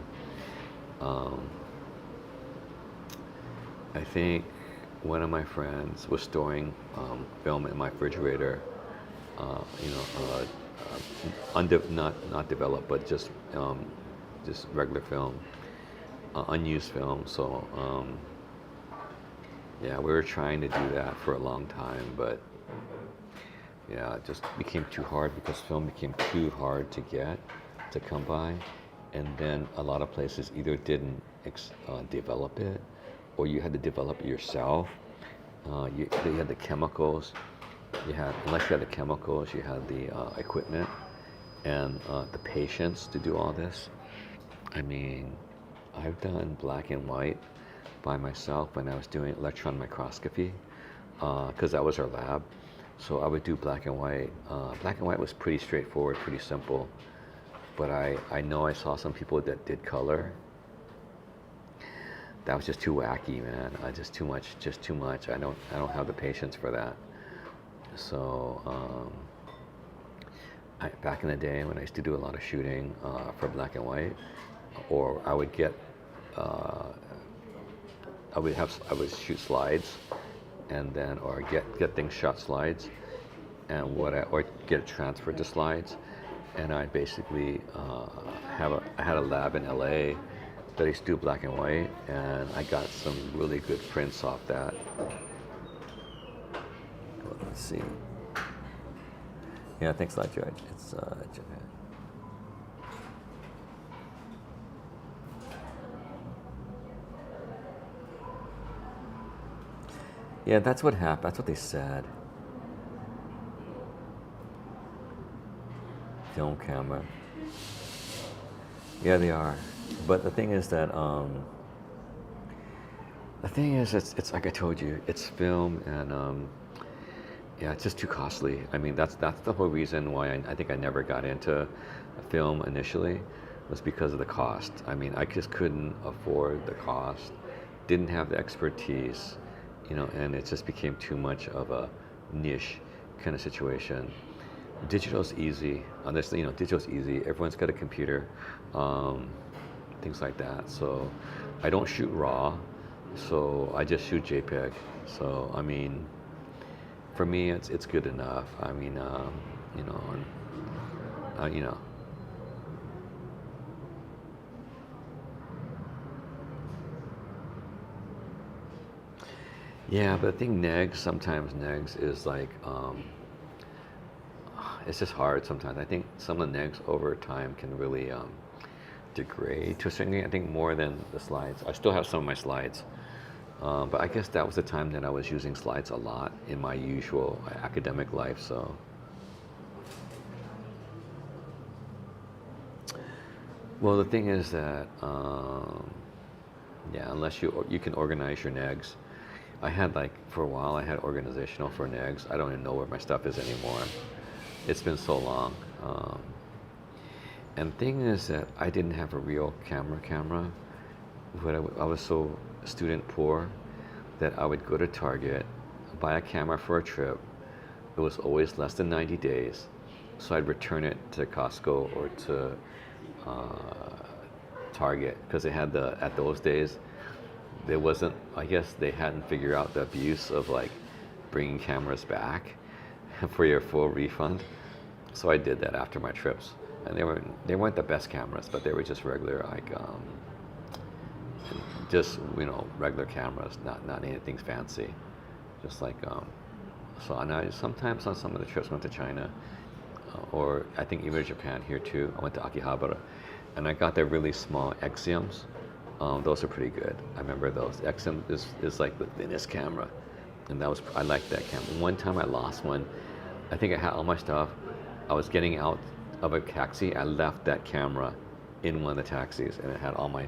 I think one of my friends was storing film in my refrigerator, not developed, but just regular film, unused film. So yeah, we were trying to do that for a long time, but yeah, it just became too hard because film became too hard to get, to come by, and then a lot of places either didn't develop it, or you had to develop it yourself. You had the chemicals. Unless you had the chemicals, you had the equipment and the patience to do all this. I mean, I've done black and white by myself when I was doing electron microscopy, because that was our lab. So I would do black and white. Black and white was pretty straightforward, pretty simple. But I know I saw some people that did color. That was just too wacky, man. Just too much. I don't have the patience for that. So back in the day when I used to do a lot of shooting for black and white, or I would get, I would shoot slides, and then or get things shot slides, and or get it transferred to slides, and I basically I had a lab in LA that I used to do black and white, and I got some really good prints off that. Well, let's see. Yeah, thanks a lot, George. It's Japan. Yeah, that's what happened. That's what they said. Film camera. Yeah, they are. But the thing is that it's like I told you, it's film, and yeah, it's just too costly. I mean, that's the whole reason why I think I never got into film initially, was because of the cost. I mean, I just couldn't afford the cost, didn't have the expertise, and it just became too much of a niche kind of situation. Digital's easy. Honestly, digital's easy. Everyone's got a computer, things like that. So I don't shoot RAW, so I just shoot JPEG. So I mean, for me, it's good enough. I mean, Yeah, but I think sometimes negs is like, it's just hard sometimes. I think some of the negs over time can really degrade to a certain extent. I think more than the slides. I still have some of my slides, but I guess that was the time that I was using slides a lot in my usual academic life. So, well, the thing is that, yeah, unless you can organize your negs. I had for a while, I had organizational for negs. I don't even know where my stuff is anymore. It's been so long. And the thing is that I didn't have a real camera. But I was so student poor that I would go to Target, buy a camera for a trip. It was always less than 90 days. So I'd return it to Costco or to Target, because they had at those days, there wasn't, I guess they hadn't figured out the abuse of bringing cameras back for your full refund. So I did that after my trips, and they weren't the best cameras, but they were just regular regular cameras, not anything fancy, just so. And I sometimes on some of the trips went to China, or I think even Japan here too. I went to Akihabara, and I got their really small Exiums. Those are pretty good. I remember those. Exium is like the thinnest camera, and I liked that camera. One time I lost one. I think I had all my stuff. I was getting out of a taxi. I left that camera in one of the taxis, and it had all my.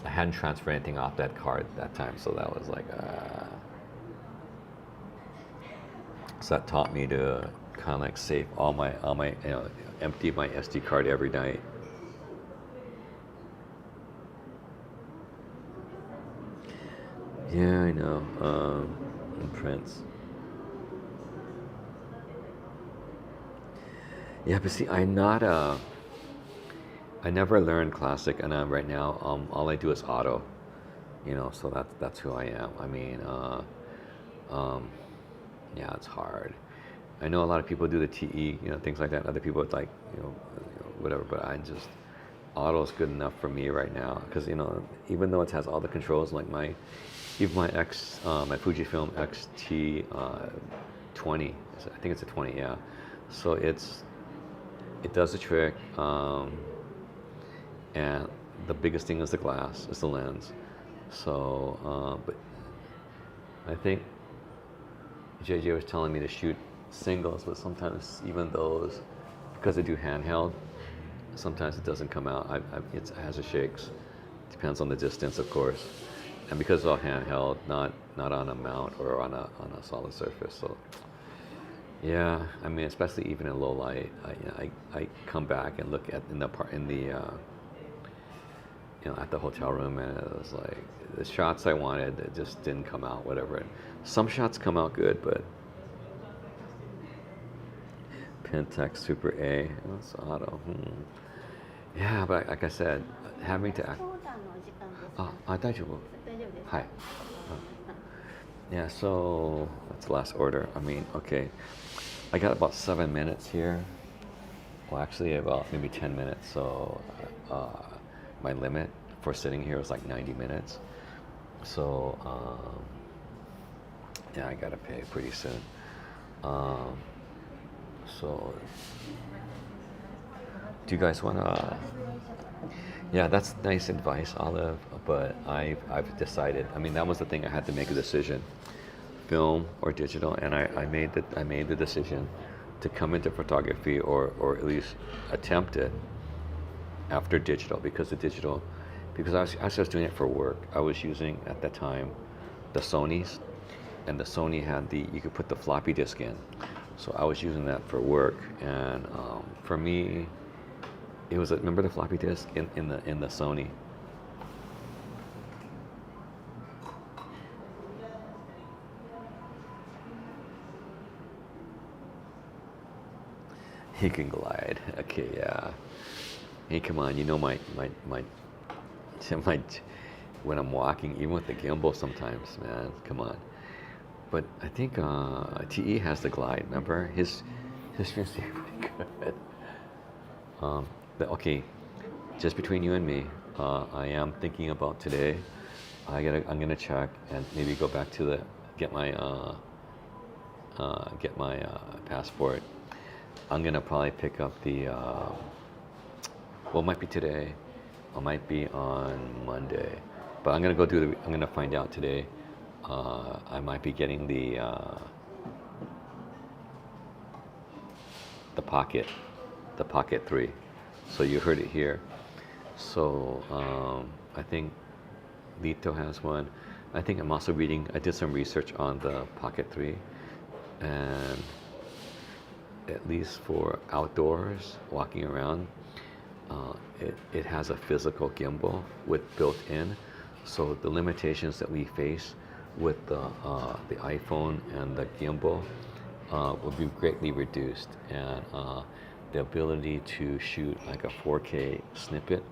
I hadn't transferred anything off that card that time, so that was like. So that taught me to kind of like save all my empty my SD card every night. Yeah, I know. And Prince. Yeah, but see, I'm not I never learned classic, and right now, all I do is auto. So that's who I am. I mean, um, yeah, it's hard. I know a lot of people do the TE, things like that. Other people it's like, whatever. But I just auto is good enough for me right now because even though it has all the controls like even my my Fujifilm X-T 20, I think it's a 20, yeah. So it does the trick, and the biggest thing is the glass, is the lens. So, but I think JJ was telling me to shoot singles, but sometimes even those, because I do handheld, sometimes it doesn't come out. It has a shakes. Depends on the distance, of course, and because it's all handheld, not on a mount or on a solid surface. So yeah, I mean, especially even in low light, I come back and look at at the hotel room, and it was like the shots I wanted, it just didn't come out. Whatever. Some shots come out good, but Pentax Super A, that's auto. Yeah, but like I said, having to act. 大丈夫。はい。Yeah, so that's the last order. I mean, okay, I got about 7 minutes here. Well, actually, about maybe 10 minutes. So my limit for sitting here was like 90 minutes. So yeah, I gotta pay pretty soon. So do you guys wanna? Yeah, that's nice advice, Olive. But I've decided. I mean, that was the thing. I had to make a decision, film or digital, and I made the decision to come into photography or at least attempt it after digital, because I was doing it for work. I was using at that time the Sonys, and the Sony had you could put the floppy disk in, so I was using that for work. And for me, it was remember the floppy disk in the Sony. He can glide. Okay, yeah. Hey, come on. My when I'm walking, even with the gimbal sometimes, man. Come on. But I think TE has the glide. Remember his screen's pretty good. But okay, just between you and me, I am thinking about today. I'm gonna check and maybe go back to get my passport. I'm gonna probably pick up it might be today, or might be on Monday, but I'm gonna find out today. I might be getting the Pocket 3. So you heard it here. So I think Lito has one. I think I'm also I did some research on the Pocket 3, and at least for outdoors, walking around, it has a physical gimbal built in. So the limitations that we face with the iPhone and the gimbal will be greatly reduced, and the ability to shoot like a 4K snippet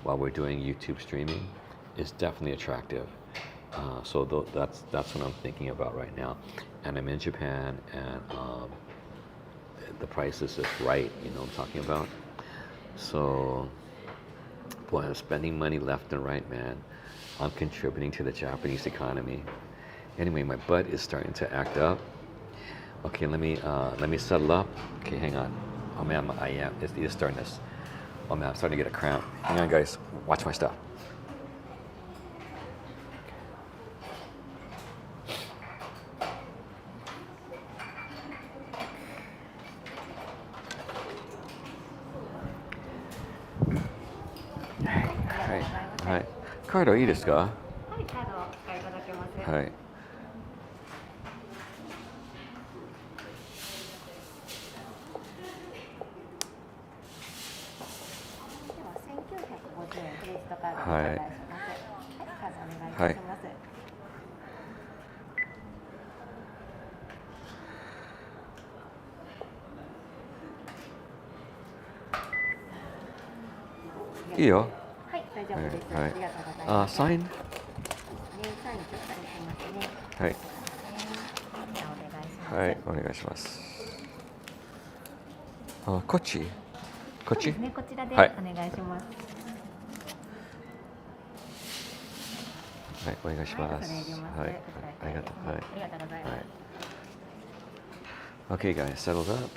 while we're doing YouTube streaming is definitely attractive. So that's what I'm thinking about right now, and I'm in Japan, and the price is just right. You know what I'm talking about? So, boy, I'm spending money left and right, man. I'm contributing to the Japanese economy. Anyway, my butt is starting to act up. Okay, let me settle up. Okay, hang on. Oh man, it's starting to. Oh man, I'm starting to get a cramp. Hang on, guys. Watch my stuff. カードいいですか？はい、カードをお使いいただけます。はい。では1950円クレジットカードでお願いします。はい、カードお願いいたします。いいよ。はい、大丈夫です。はい。ありがとうございます。サイン？サインとされてますね。はい。じゃあお願いします。はい、お願いします。こっち？こっち？そうですね、こちらでおはい願いします。はい、お願いしはい、ます。恐れ入ります。はい、ありがとう。はい。ありがとうございます。Okay, guys, settled up.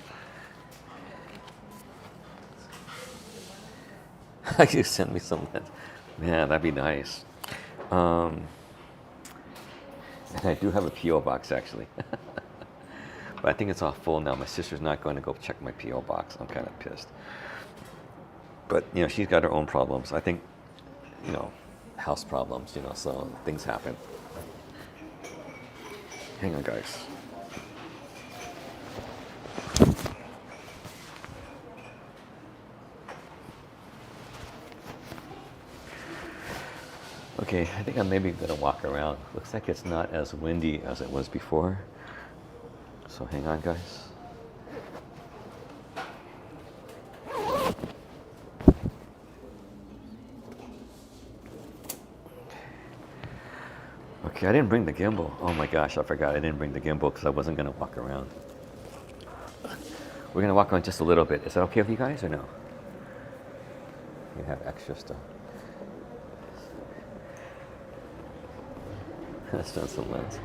You send me some. Man, that'd be nice. And I do have a PO box actually, but I think it's all full now. My sister's not going to go check my PO box. I'm kind of pissed. But she's got her own problems. I think, house problems. So things happen. Hang on, guys. Okay, I think I'm maybe gonna walk around. Looks like it's not as windy as it was before. So hang on, guys. Okay, I didn't bring the gimbal. Oh my gosh, I forgot I didn't bring the gimbal because I wasn't gonna walk around. We're gonna walk around just a little bit. Is that okay with you guys or no? You have extra stuff. Let's turn some lens.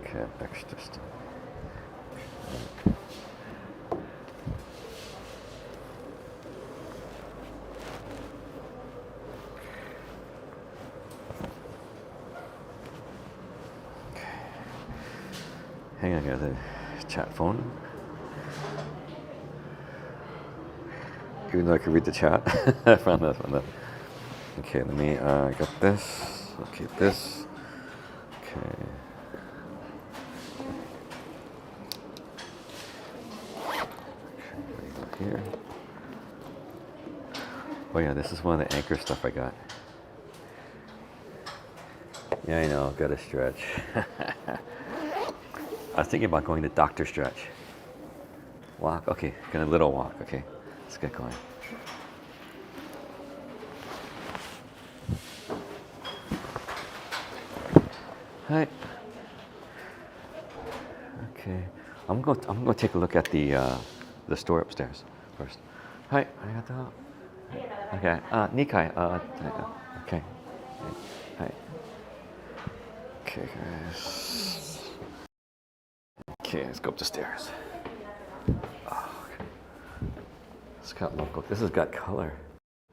Okay, extra stuff. Hang on, guys. The chat phone. Even though I can read the chat. I found this one. Okay, let me get this. Okay, this. Okay. Here. Oh yeah, this is one of the anchor stuff I got. Yeah, I know, gotta stretch. I was thinking about going to doctor stretch. Walk, okay, gonna little walk, okay. Let's get going. Hi. Okay, I'm gonna take a look at the store upstairs first. Hi, arigatou. Okay, 2階, okay. Hi. Okay, guys. Okay, let's go up the stairs. Oh, okay. It's got local. This has got color.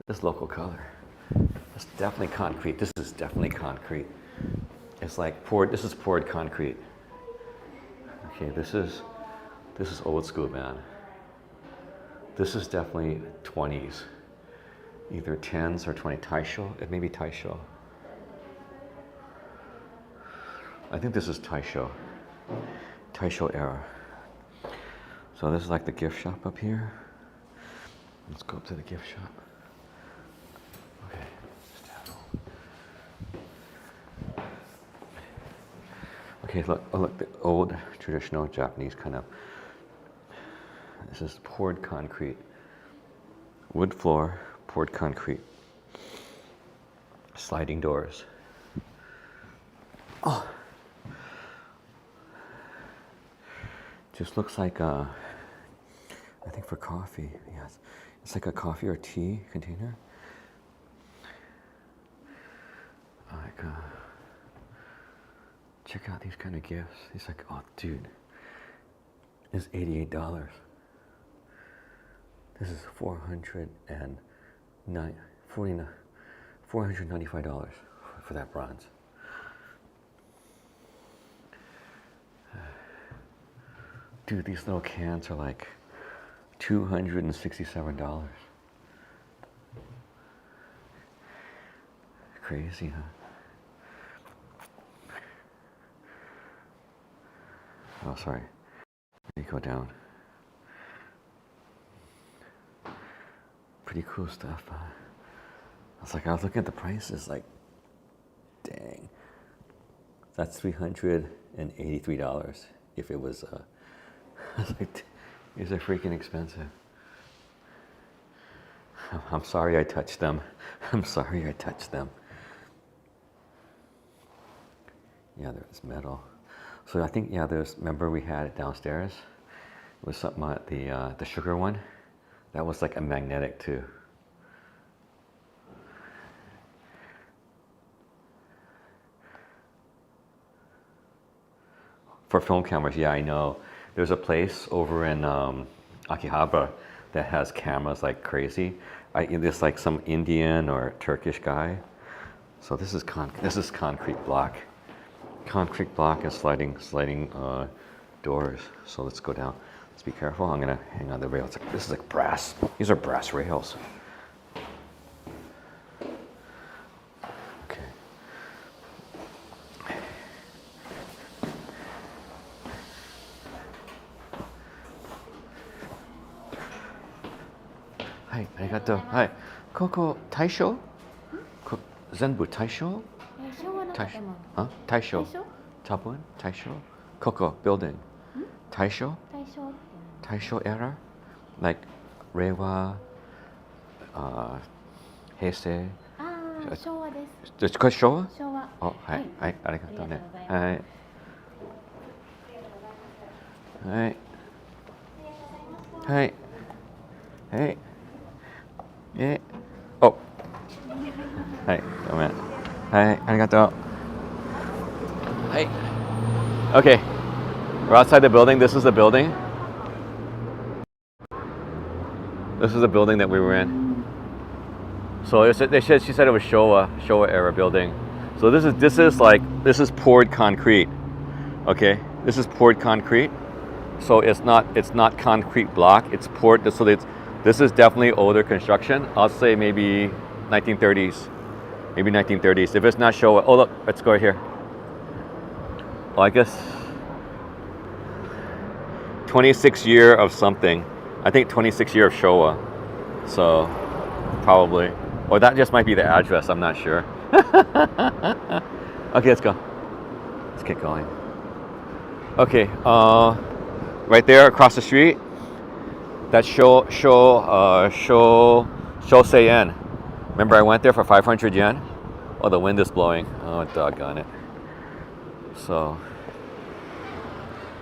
This local color. It's definitely concrete. This is definitely concrete. It's like poured. This is poured concrete. Okay, this is old school, man. This is definitely 20s, either 10s or 20 Taisho. It may be Taisho. I think this is Taisho era. So this is like the gift shop up here. Let's go up to the gift shop. Okay. Okay, look, the old traditional Japanese kind of. This is poured concrete. Wood floor, poured concrete. Sliding doors. Oh. Just looks like I think for coffee, yes. It's like a coffee or tea container. Like, check out these kind of gifts. It's like, oh, dude, it's $88. This is $495 for that bronze. Dude, these little cans are like $267. Crazy, huh? Oh, sorry. Let me go down. Pretty cool stuff. I was looking at the prices, like, dang. That's $383 if it was, I was like, these are freaking expensive. I'm sorry I touched them. I'm sorry I touched them. Yeah, there's metal. So I think, yeah, remember we had it downstairs? It was something at the sugar one. That was like a magnetic too. For film cameras, yeah, I know. There's a place over in Akihabara that has cameras like crazy. There's like some Indian or Turkish guy. So this is concrete block. Concrete block and sliding doors. So let's go down. Let's be careful. I'm gonna hang on the rails. This is like brass. These are brass rails. Okay. Hi, arigato. Hi. Koko Taisho? Zenbu Taisho? 昭和の建物。 Huh? Taisho. 大正？ Tabun? Taisho? Koko building. Taisho? 大正って Taisho era? Like Reiwa, Heisei. ああ、昭和です。 It's called Showa? 昭和。 Oh, hi. Hi, arigato ne. ありがとうございます。 Hi. Hi. Hey. Hey. Oh. Hi. Gomen. Hi. Arigato. Hi. Okay. We're outside the building. This is the building. This is the building that we were in. So she said it was Showa era building. So this is poured concrete. Okay. This is poured concrete. So it's not concrete block. It's poured. So this is definitely older construction. I'll say maybe 1930s. Maybe 1930s. If it's not Showa, oh look, let's go right here. Well, I guess 26 year of something. I think 26 year of Showa. So probably. Or that just might be the address. I'm not sure. Okay, let's go. Let's get going. Okay. Right there across the street. That's Shosei-en. Remember I went there for 500 yen? Oh, the wind is blowing. Oh, doggone it. So,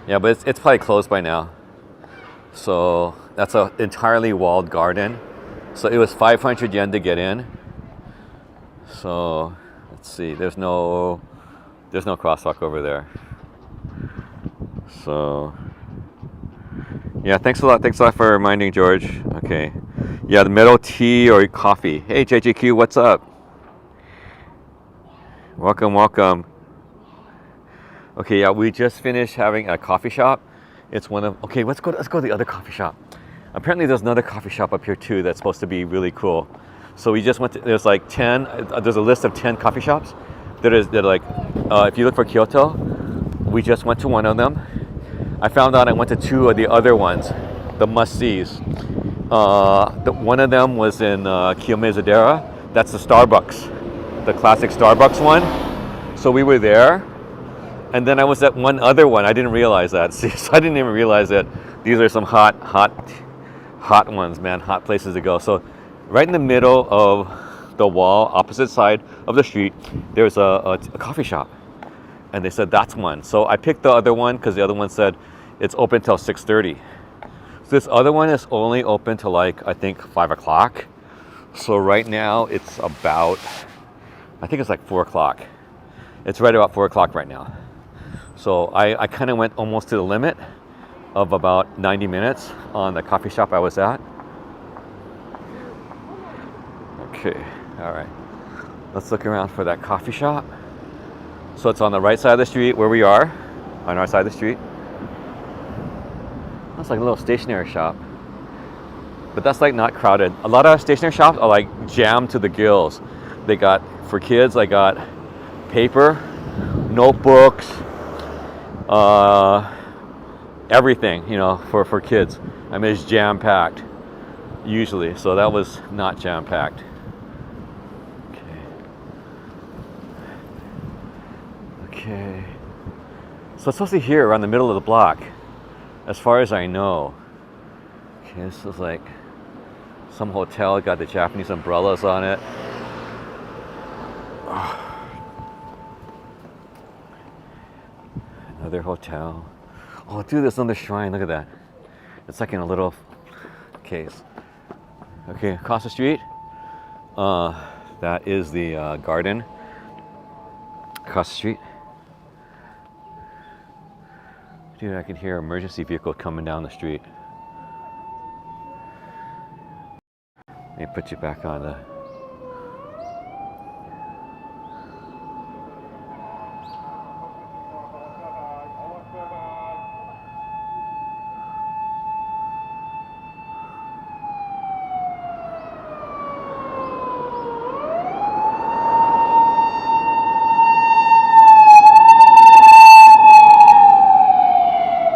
yeah, but it's probably closed by now. So that's an entirely walled garden. So it was 500 yen to get in. So let's see. There's no crosswalk over there. So yeah, thanks a lot for reminding, George. Okay. Yeah, the metal tea or coffee. Hey, JJQ, what's up? Welcome. Okay, yeah, we just finished having a coffee shop. It's one of, okay, let's go to the other coffee shop. Apparently there's another coffee shop up here too that's supposed to be really cool. So we just went to, there's like 10, there's a list of 10 coffee shops that are like, if you look for Kyoto, we just went to one of them. I found out I went to two of the other ones, the must-sees. One of them was in Kiyomizadera. That's the Starbucks, the classic Starbucks one. So we were there. And then I was at one other one. I didn't realize that. See, so I didn't even realize that these are some hot ones, man. Hot places to go. So right in the middle of the wall, opposite side of the street, there's a coffee shop. And they said, that's one. So I picked the other one because the other one said it's open till 6:30. So this other one is only open till like, I think 5 o'clock. So right now it's about, I think it's like 4 o'clock. It's right about 4 o'clock right now. So I kind of went almost to the limit of about 90 minutes on the coffee shop I was at. Okay, all right. Let's look around for that coffee shop. So it's on the right side of the street where we are, on our side of the street. That's like a little stationery shop. But that's like not crowded. A lot of stationery shops are like jammed to the gills. They got, for kids, I got paper, notebooks, everything, you know, for kids. I mean, it's jam-packed usually, so that was not jam-packed. Okay. So it's supposed to be here around the middle of the block, as far as I know. Okay, this is like some hotel, got the Japanese umbrellas on it. Another hotel. Oh, dude, there's another shrine. Look at that. It's like in a little case. Okay, across the street. That is the garden. Across the street. Dude, I can hear an emergency vehicle coming down the street. Let me put you back on the...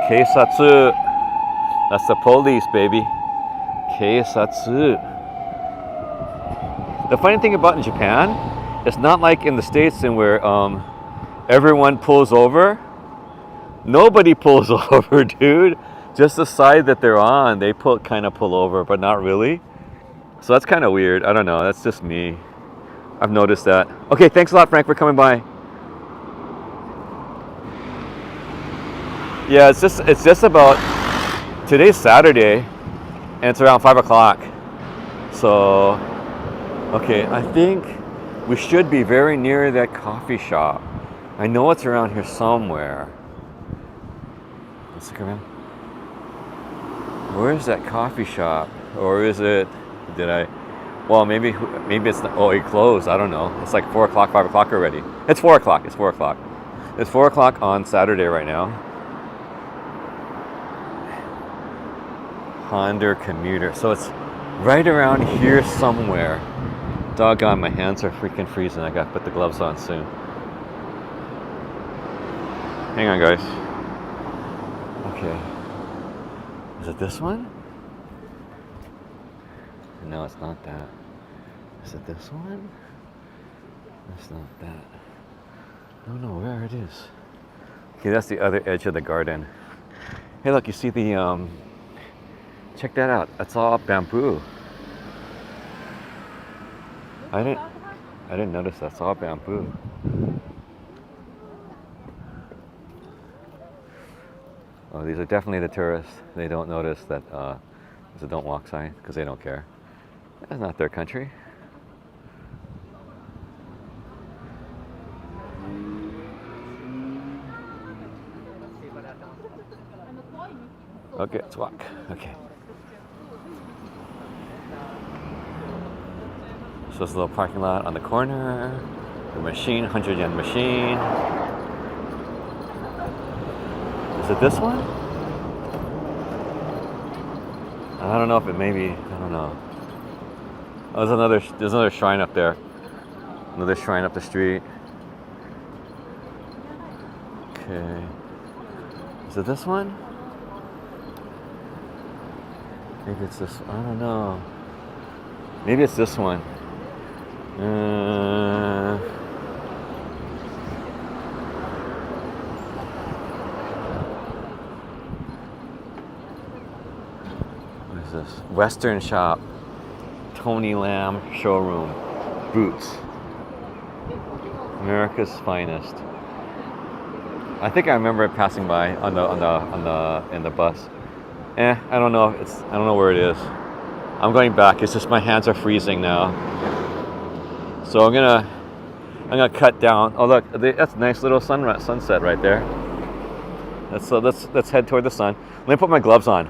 Keisatsu. That's the police, baby. Keisatsu. The funny thing about in Japan, it's not like in the States in where everyone pulls over. Nobody pulls over, dude. Just the side that they're on, they kind of pull over, but not really. So that's kind of weird. I don't know. That's just me. I've noticed that. Okay, thanks a lot, Frank, for coming by. Yeah, it's just about, today's Saturday, and it's around 5 o'clock. So, okay, I think we should be very near that coffee shop. I know it's around here somewhere. Let's look around. Where is that coffee shop? Or is it, well, maybe it's, oh, it closed, I don't know. It's like 4 o'clock, 5 o'clock already. It's 4 o'clock, it's 4 o'clock. It's 4 o'clock on Saturday right now. Honda commuter. So it's right around here somewhere. Doggone, my hands are freaking freezing. I gotta put the gloves on soon. Hang on, guys. Okay. Is it this one? No, it's not that. Is it this one? That's not that. I don't know where it is. Okay, that's the other edge of the garden. Hey, look, you see the check that out. That's all bamboo. I didn't notice that's all bamboo. Oh, these are definitely the tourists. They don't notice that there's a don't walk sign because they don't care. That's not their country. Okay, let's walk. Okay. So this little parking lot on the corner. The machine, 100 yen machine. Is it this one? I don't know if it maybe, I don't know. Oh, there's another shrine up there. Another shrine up the street. Okay. Is it this one? Maybe it's this, I don't know. Maybe it's this one. What is this? Western shop. Tony Lamb showroom. Boots. America's finest. I think I remember passing by in the bus. I don't know. I don't know where it is. I'm going back. It's just my hands are freezing now. So I'm gonna cut down. Oh look, that's a nice little sunset right there. Let's head toward the sun. Let me put my gloves on.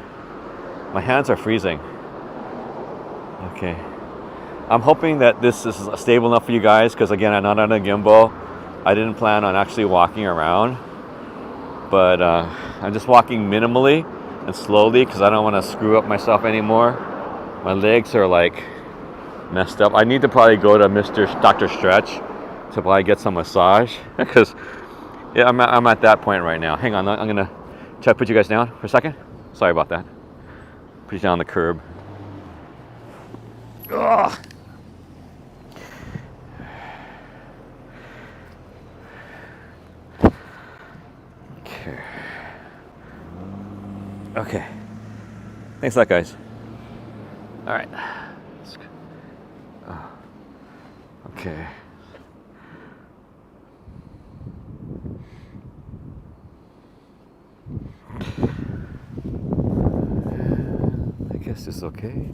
My hands are freezing. Okay. I'm hoping that this is stable enough for you guys because again, I'm not on a gimbal. I didn't plan on actually walking around, but I'm just walking minimally. and slowly because I don't want to screw up myself anymore. My legs are like messed up. I need to probably go to Dr. Stretch to probably get some massage because yeah, I'm at that point right now. Hang on, I'm gonna try to put you guys down for a second. Sorry about that. Put you down on the curb. Ugh. Okay. Okay. Thanks a lot, guys. All right. Okay. I guess it's okay.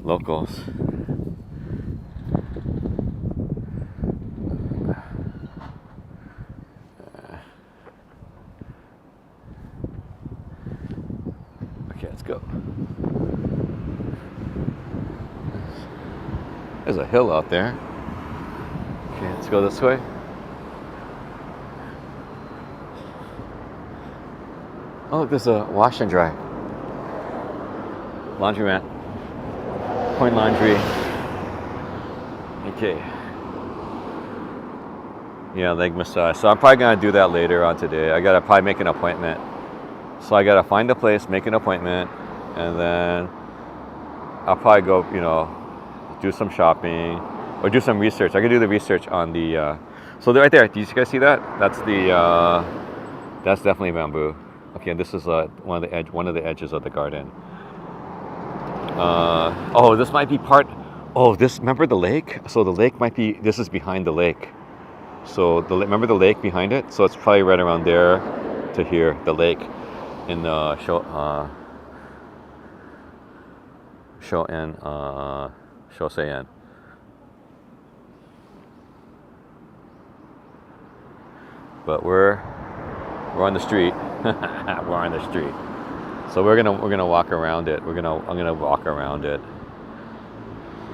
Locals. Okay, let's go. There's a hill out there. Okay, let's go this way. Oh, look, there's a wash and dry. Laundromat. Point Laundry. Okay. Yeah, leg massage. So I'm probably gonna do that later on today. I gotta probably make an appointment. So I gotta find a place, make an appointment, and then I'll probably go, do some shopping or do some research. I can do the research on the. So right there, do you guys see that? That's the. That's definitely bamboo. Okay, this is one of the edges of the garden. Oh, this might be part. Oh, remember the lake? So the lake might be. This is behind the lake. So remember the lake behind it? So it's probably right around there to here, the lake in the Shosein. But we're on the street. We're on the street. So we're gonna walk around it. I'm gonna walk around it.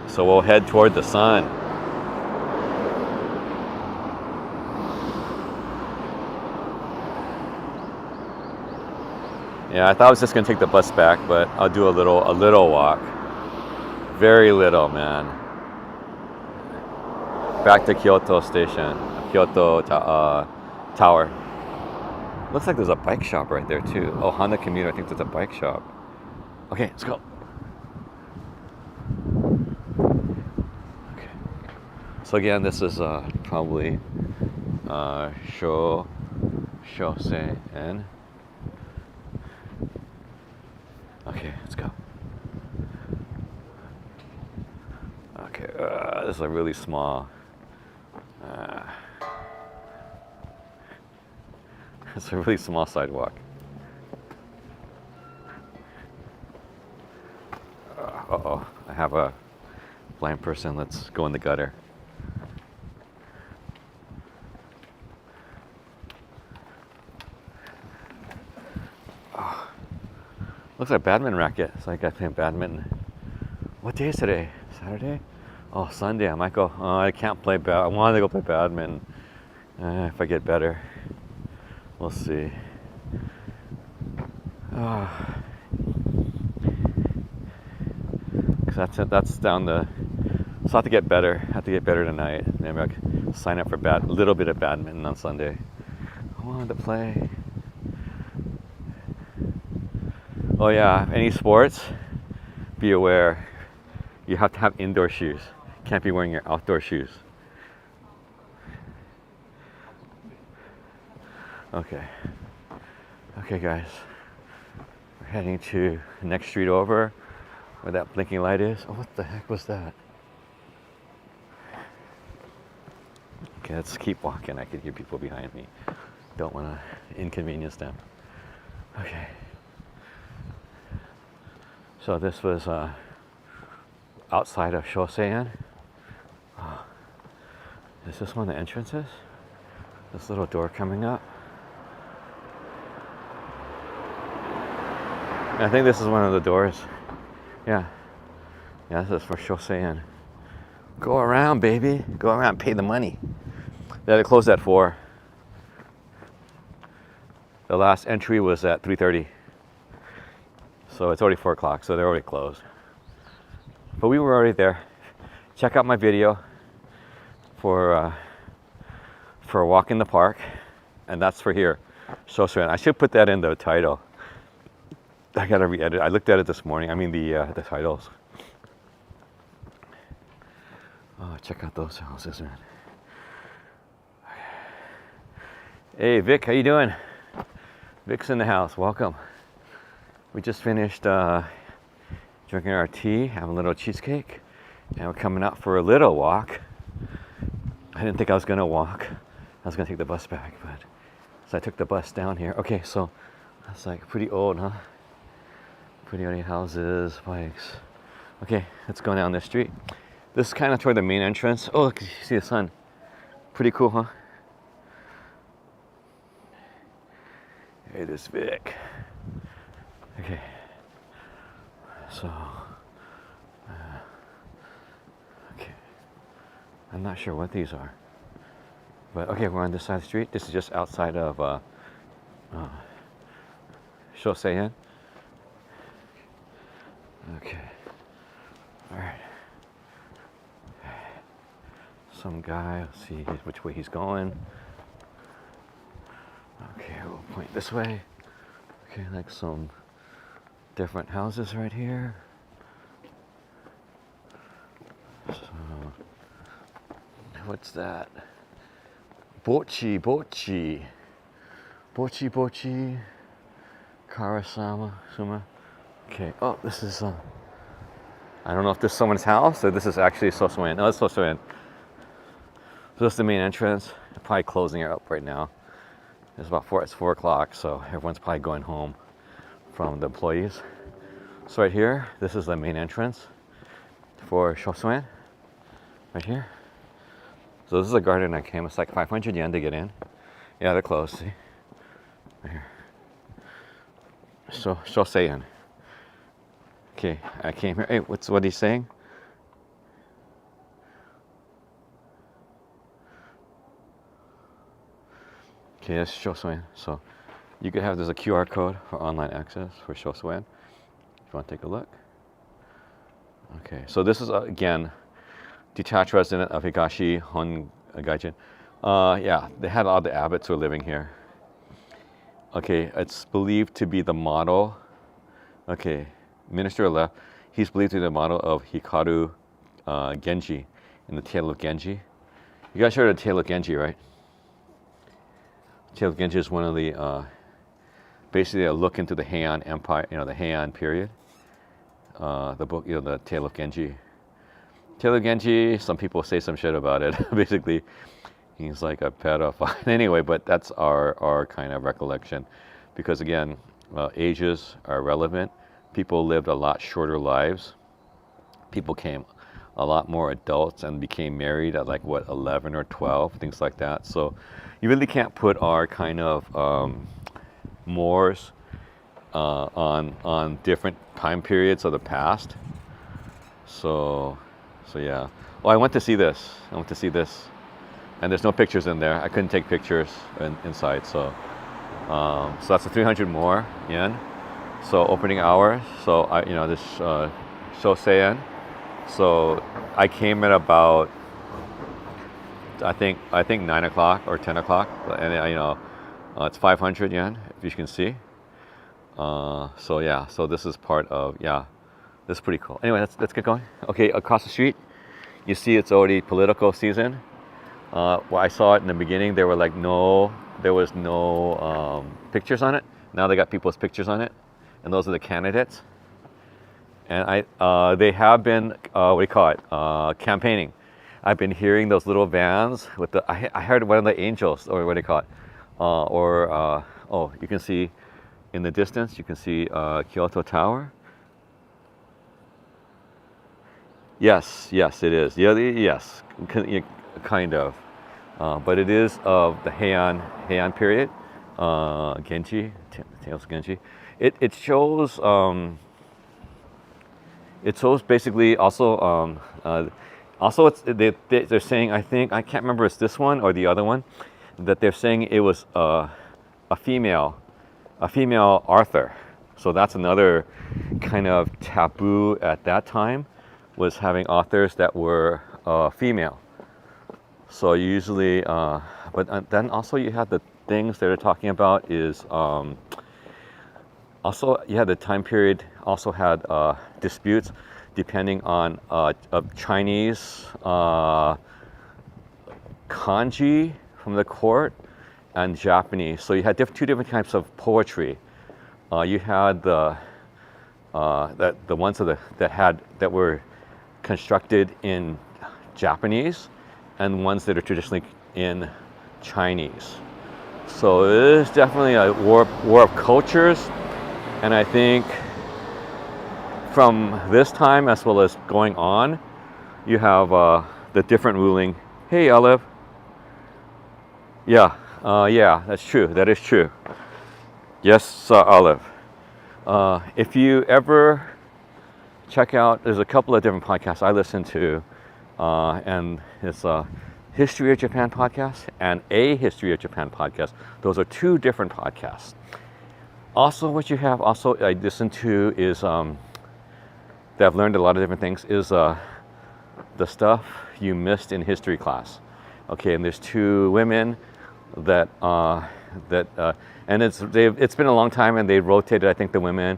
So we'll head toward the sun. Yeah, I thought I was just gonna take the bus back, but I'll do a little walk. Very little, man. Back to Kyoto station, Kyoto Tower. Looks like there's a bike shop right there too. Oh, Honda Commuter, I think there's a bike shop. Okay, let's go. Okay. So again, this is probably Shosein. Okay, let's go. Okay, this is a really small. It's a really small sidewalk. Uh-oh, I have a blind person. Let's go in the gutter. Oh, looks like a badminton racket. It's like I play badminton. What day is today? Saturday? Oh, Sunday. I might go. Oh, I can't play I wanted to go play badminton. If I get better. We'll see. Cause that's down the. So I have to get better. I have to get better tonight. Maybe I can sign up for a little bit of badminton on Sunday. I wanted to play. Oh yeah, any sports? Be aware. You have to have indoor shoes. Can't be wearing your outdoor shoes. Okay. Okay, guys. We're heading to the next street over where that blinking light is. Oh, what the heck was that? Okay, let's keep walking. I can hear people behind me. Don't want to inconvenience them. Okay. So this was outside of Shosein. Is this one of the entrances? This little door coming up. I think this is one of the doors. Yeah. Yeah, this is for Shosein. Go around, baby. Go around, pay the money. They had to close at 4. The last entry was at 3:30. So it's already 4 o'clock, so they're already closed. But we were already there. Check out my video for a walk in the park, and that's for here. Shosoen. I should put that in the title. I gotta re-edit. I looked at it this morning. I mean the titles. Oh, check out those houses, man. Hey, Vic, how you doing? Vic's in the house. Welcome. We just finished drinking our tea, having a little cheesecake, and we're coming out for a little walk. I didn't think I was gonna walk. I was gonna take the bus back, but so I took the bus down here. Okay, so that's like pretty old, huh? Pretty old houses, bikes. Okay, let's go down this street. This is kind of toward the main entrance. Oh, look, you see the sun. Pretty cool, huh? Hey, there's Vic. Okay, so, okay. I'm not sure what these are. But okay, we're on this side of the street. This is just outside of Shoseien. Okay. All right. Some guy, let's see which way he's going. Okay, we'll point this way. Okay, like some different houses right here. So, what's that? Bochi, Karasama, Suma. Okay, oh, this is, I don't know if this is someone's house or this is actually Shosoen. No, it's Shosoen. So this is the main entrance. They're probably closing it up right now. It's 4 o'clock, so everyone's probably going home from the employees. So right here, this is the main entrance for Shosoen, right here. So this is a garden I came. It's like 500 yen to get in. Yeah, they're closed. See, right here. So Shoseien. Okay, I came here. Hey, what he's saying? Okay, that's Shosoen. So you could have, there's a QR code for online access for Shosoen. If you want to take a look. Okay, so this is again detached resident of Higashi Hongaijin. Yeah, they had all the abbots who are living here. Okay, it's believed to be the model. Okay, minister left. He's believed to be the model of Hikaru Genji in the Tale of Genji. You guys heard of the Tale of Genji, right? Tale of Genji is one of the basically a look into the Heian Empire, the Heian period. The book, the Tale of Genji. Tale of Genji, some people say some shit about it. Basically, he's like a pedophile. Anyway, but that's our kind of recollection. Because again, ages are relevant. People lived a lot shorter lives. People came a lot more adults and became married at 11 or 12, things like that. So you really can't put our kind of mores on different time periods of the past. So yeah. Oh, I went to see this. And there's no pictures in there. I couldn't take pictures inside. So that's a 300 more yen. So opening hour. So this Shoseien. So I came at about I think 9 o'clock or 10 o'clock, and it's 500 yen if you can see. So yeah, so this is part of this is pretty cool. Anyway, let's get going. Okay, across the street, you see it's already political season. Well, I saw it in the beginning. There was no pictures on it. Now they got people's pictures on it, and those are the candidates. And they have been campaigning. I've been hearing those little vans with I heard one of the angels, or what do you call it? You can see in the distance, you can see Kyoto Tower. Yes, it is. Yeah, yes, kind of. But it is of the Heian period. Genji, Tales of Genji. It shows. It shows basically also. Also, they're saying, I can't remember if it's this one or the other one, that they're saying it was a female Arthur. So that's another kind of taboo at that time, was having authors that were female. So usually, but then also you had the things that are talking about is also, yeah, the time period also had disputes depending on of Chinese kanji from the court and Japanese. So you had two different types of poetry. You had the ones that were constructed in Japanese, and ones that are traditionally in Chinese. So it is definitely a war of cultures, and I think from this time as well as going on, you have the different ruling. Hey, Olive. Yeah, yeah, that's true. That is true. Yes, Olive. If you ever check out, there's a couple of different podcasts I listen to, and it's a History of Japan podcast and a History of Japan podcast. Those are two different podcasts. Also, what you have also I listen to is that I've learned a lot of different things is the stuff you missed in history class. Okay, and there's two women that and it's been a long time, and they rotated, I think, the women,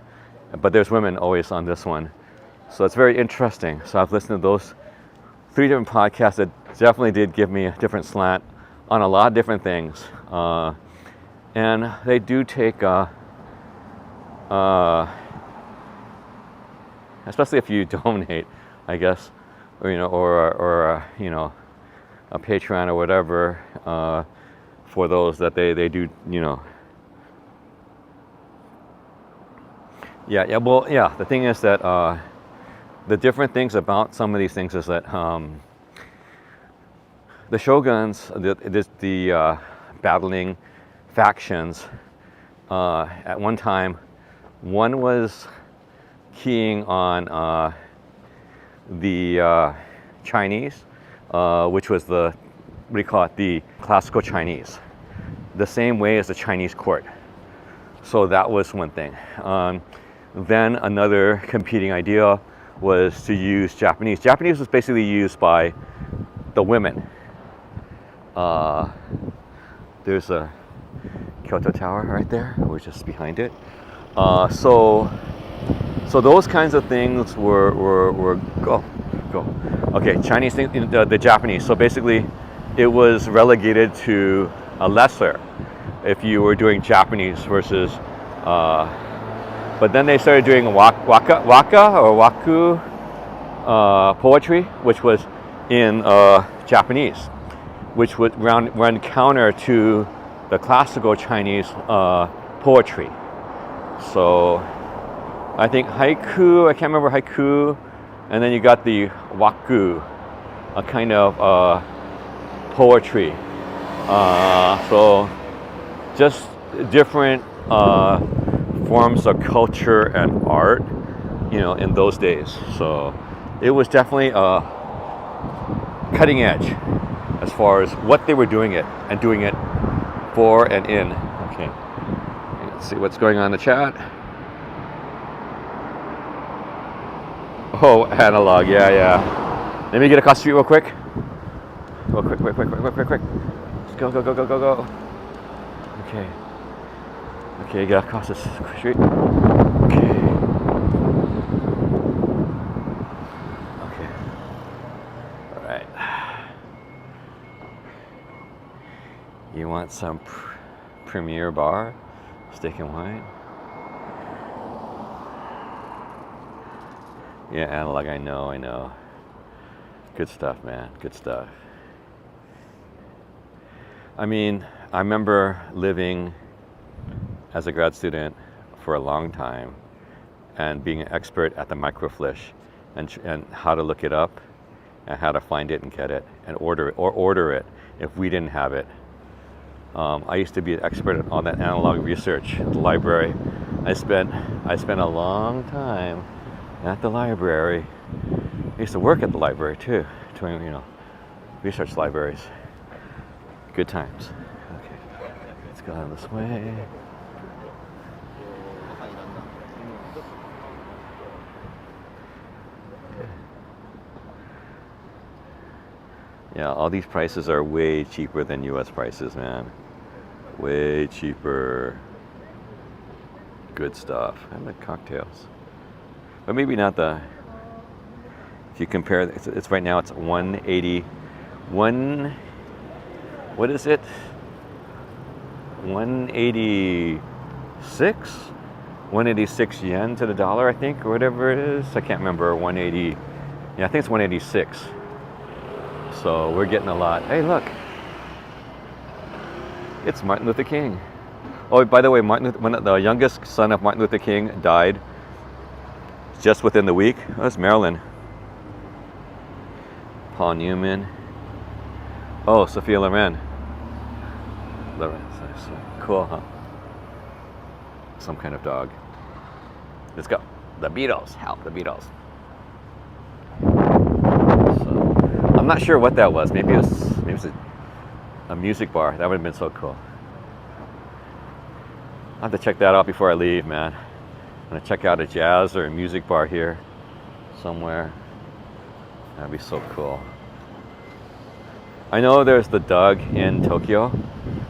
but there's women always on this one. So it's very interesting. So I've listened to those three different podcasts that definitely did give me a different slant on a lot of different things. And they do take, especially if you donate, I guess, or a Patreon or whatever, for those that they do, Yeah, well, yeah, the thing is that the different things about some of these things is that the shoguns, the battling factions, at one time, one was keying on the Chinese, which was the classical Chinese, the same way as the Chinese court. So that was one thing. Then another competing idea was to use Japanese. Japanese was basically used by the women. There's a Kyoto Tower right there. We're just behind it. So those kinds of things were go. Okay, Chinese thing, the Japanese. So basically, it was relegated to a lesser if you were doing Japanese versus. But then they started doing waka or waku poetry, which was in Japanese, which would run counter to the classical Chinese poetry. So I think haiku, I can't remember haiku, and then you got the waku, a kind of poetry. So just different forms of culture and art, in those days. So it was definitely cutting edge as far as what they were doing it for and in. Okay, let's see what's going on in the chat. Oh, analog, yeah. Let me get across the street real quick. Quick. Let's go. Okay, get across this street. Okay. All right. You want some Premier Bar, steak and wine? Yeah, analog. I know. Good stuff, man. Good stuff. I mean, I remember living as a grad student for a long time and being an expert at the microfiche and how to look it up and how to find it and get it and order it if we didn't have it. I used to be an expert at all that analog research at the library. I spent a long time at the library. I used to work at the library too, doing research libraries. Good times. Okay, let's go down this way. Yeah, all these prices are way cheaper than US prices, man. Way cheaper. Good stuff. And the cocktails. But maybe not the... If you compare, it's right now it's 180... What is it? 186? 186 yen to the dollar, I think, or whatever it is. I can't remember. 180... Yeah, I think it's 186. So we're getting a lot. Hey, look. It's Martin Luther King. Oh, by the way, when the youngest son of Martin Luther King died just within the week. Oh, that's Maryland. Paul Newman. Oh, Sophia Loren. Cool, huh? Some kind of dog. Let's go. The Beatles. Help the Beatles. So, I'm not sure what that was. Maybe it was a music bar. That would have been so cool. I'll have to check that out before I leave, man. I'm gonna check out a jazz or a music bar here somewhere. That'd be so cool. I know there's the Doug in Tokyo,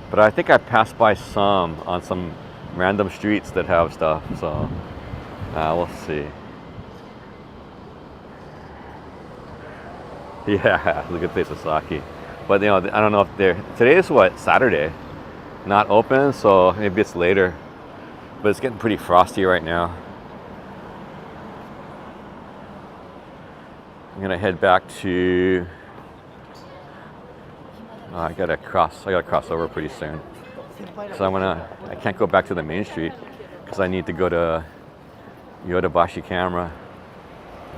but I think I passed by some on some random streets that have stuff, so we'll see. Yeah, look at this Sasaki. But you know, I don't know if today is what, Saturday? Not open, so maybe it's later. But it's getting pretty frosty right now. I'm gonna head back to I gotta cross over pretty soon. So I can't go back to the main street because I need to go to Yodobashi Camera.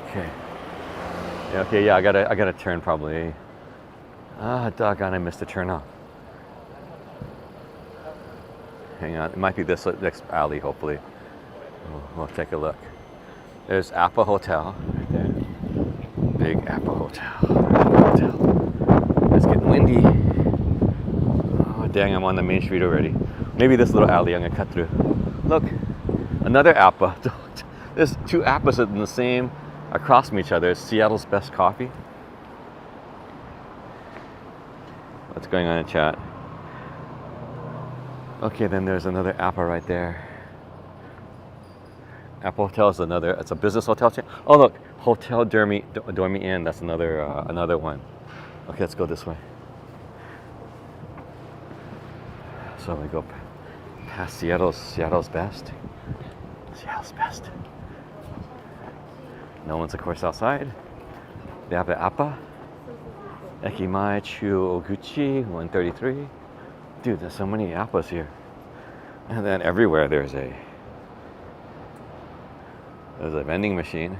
Okay. Yeah, I gotta turn probably. Doggone, I missed the turn off. Hang on, it might be this next alley, hopefully. We'll take a look. There's Appa Hotel right there. Big Appa Hotel. It's getting windy. Oh, dang, I'm on the main street already. Maybe this little alley I'm gonna cut through. Look, another Appa. There's two Appas in the same, across from each other. It's Seattle's Best Coffee. What's going on in chat? Okay, then there's another Appa right there. Appa Hotel is another. It's a business hotel chain. Oh look, Hotel Dormi Inn. That's another one. Okay, let's go this way. So we go past Seattle's Best. Seattle's Best. No one's of course outside. They have the Appa. Ekimae Chu Oguchi 133. Dude, there's so many Appas here. And then everywhere there's a vending machine.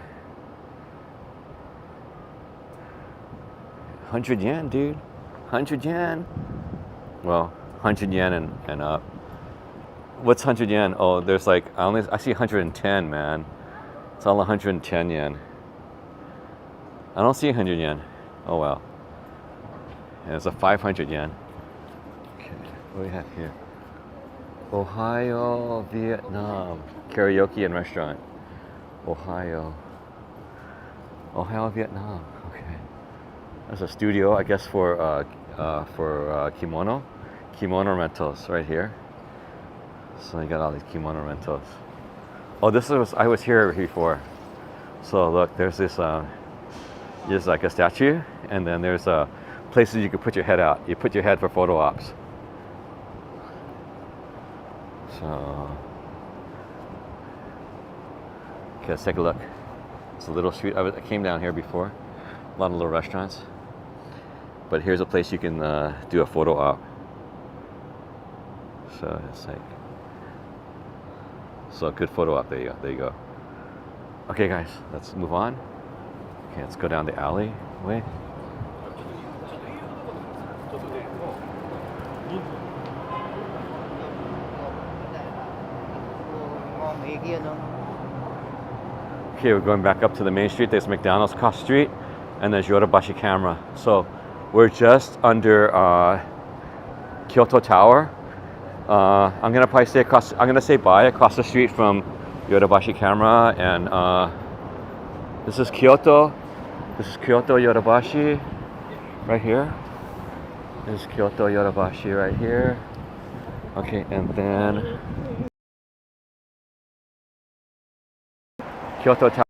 100 yen, dude. 100 yen. Well, 100 yen and up. What's 100 yen? Oh, there's like, I see 110, man. It's all 110 yen. I don't see 100 yen. Oh, well. And it's a 500 yen. Okay, what do we have here? Ohio, Vietnam. Karaoke and restaurant. Ohio, Vietnam. Okay. There's a studio, I guess, for kimono rentals right here. So you got all these kimono rentals. Oh, I was here before. So look, there's this. There's like a statue, and then there's places you can put your head out. You put your head for photo ops. So. Okay, let's take a look. It's a little street. I came down here before. A lot of little restaurants. But here's a place you can do a photo op. So it's like, a good photo op. There you go. Okay, guys, let's move on. Okay, let's go down the alleyway. Okay, we're going back up to the main street. There's McDonald's across the street, and there's Yodobashi Camera. So we're just under Kyoto Tower. I'm gonna probably stay across. I'm gonna say bye across the street from Yodobashi Camera, and this is Kyoto. This is Kyoto Yodobashi. Right here is Kyoto Yodobashi right here. Okay, and then Kyoto Tower.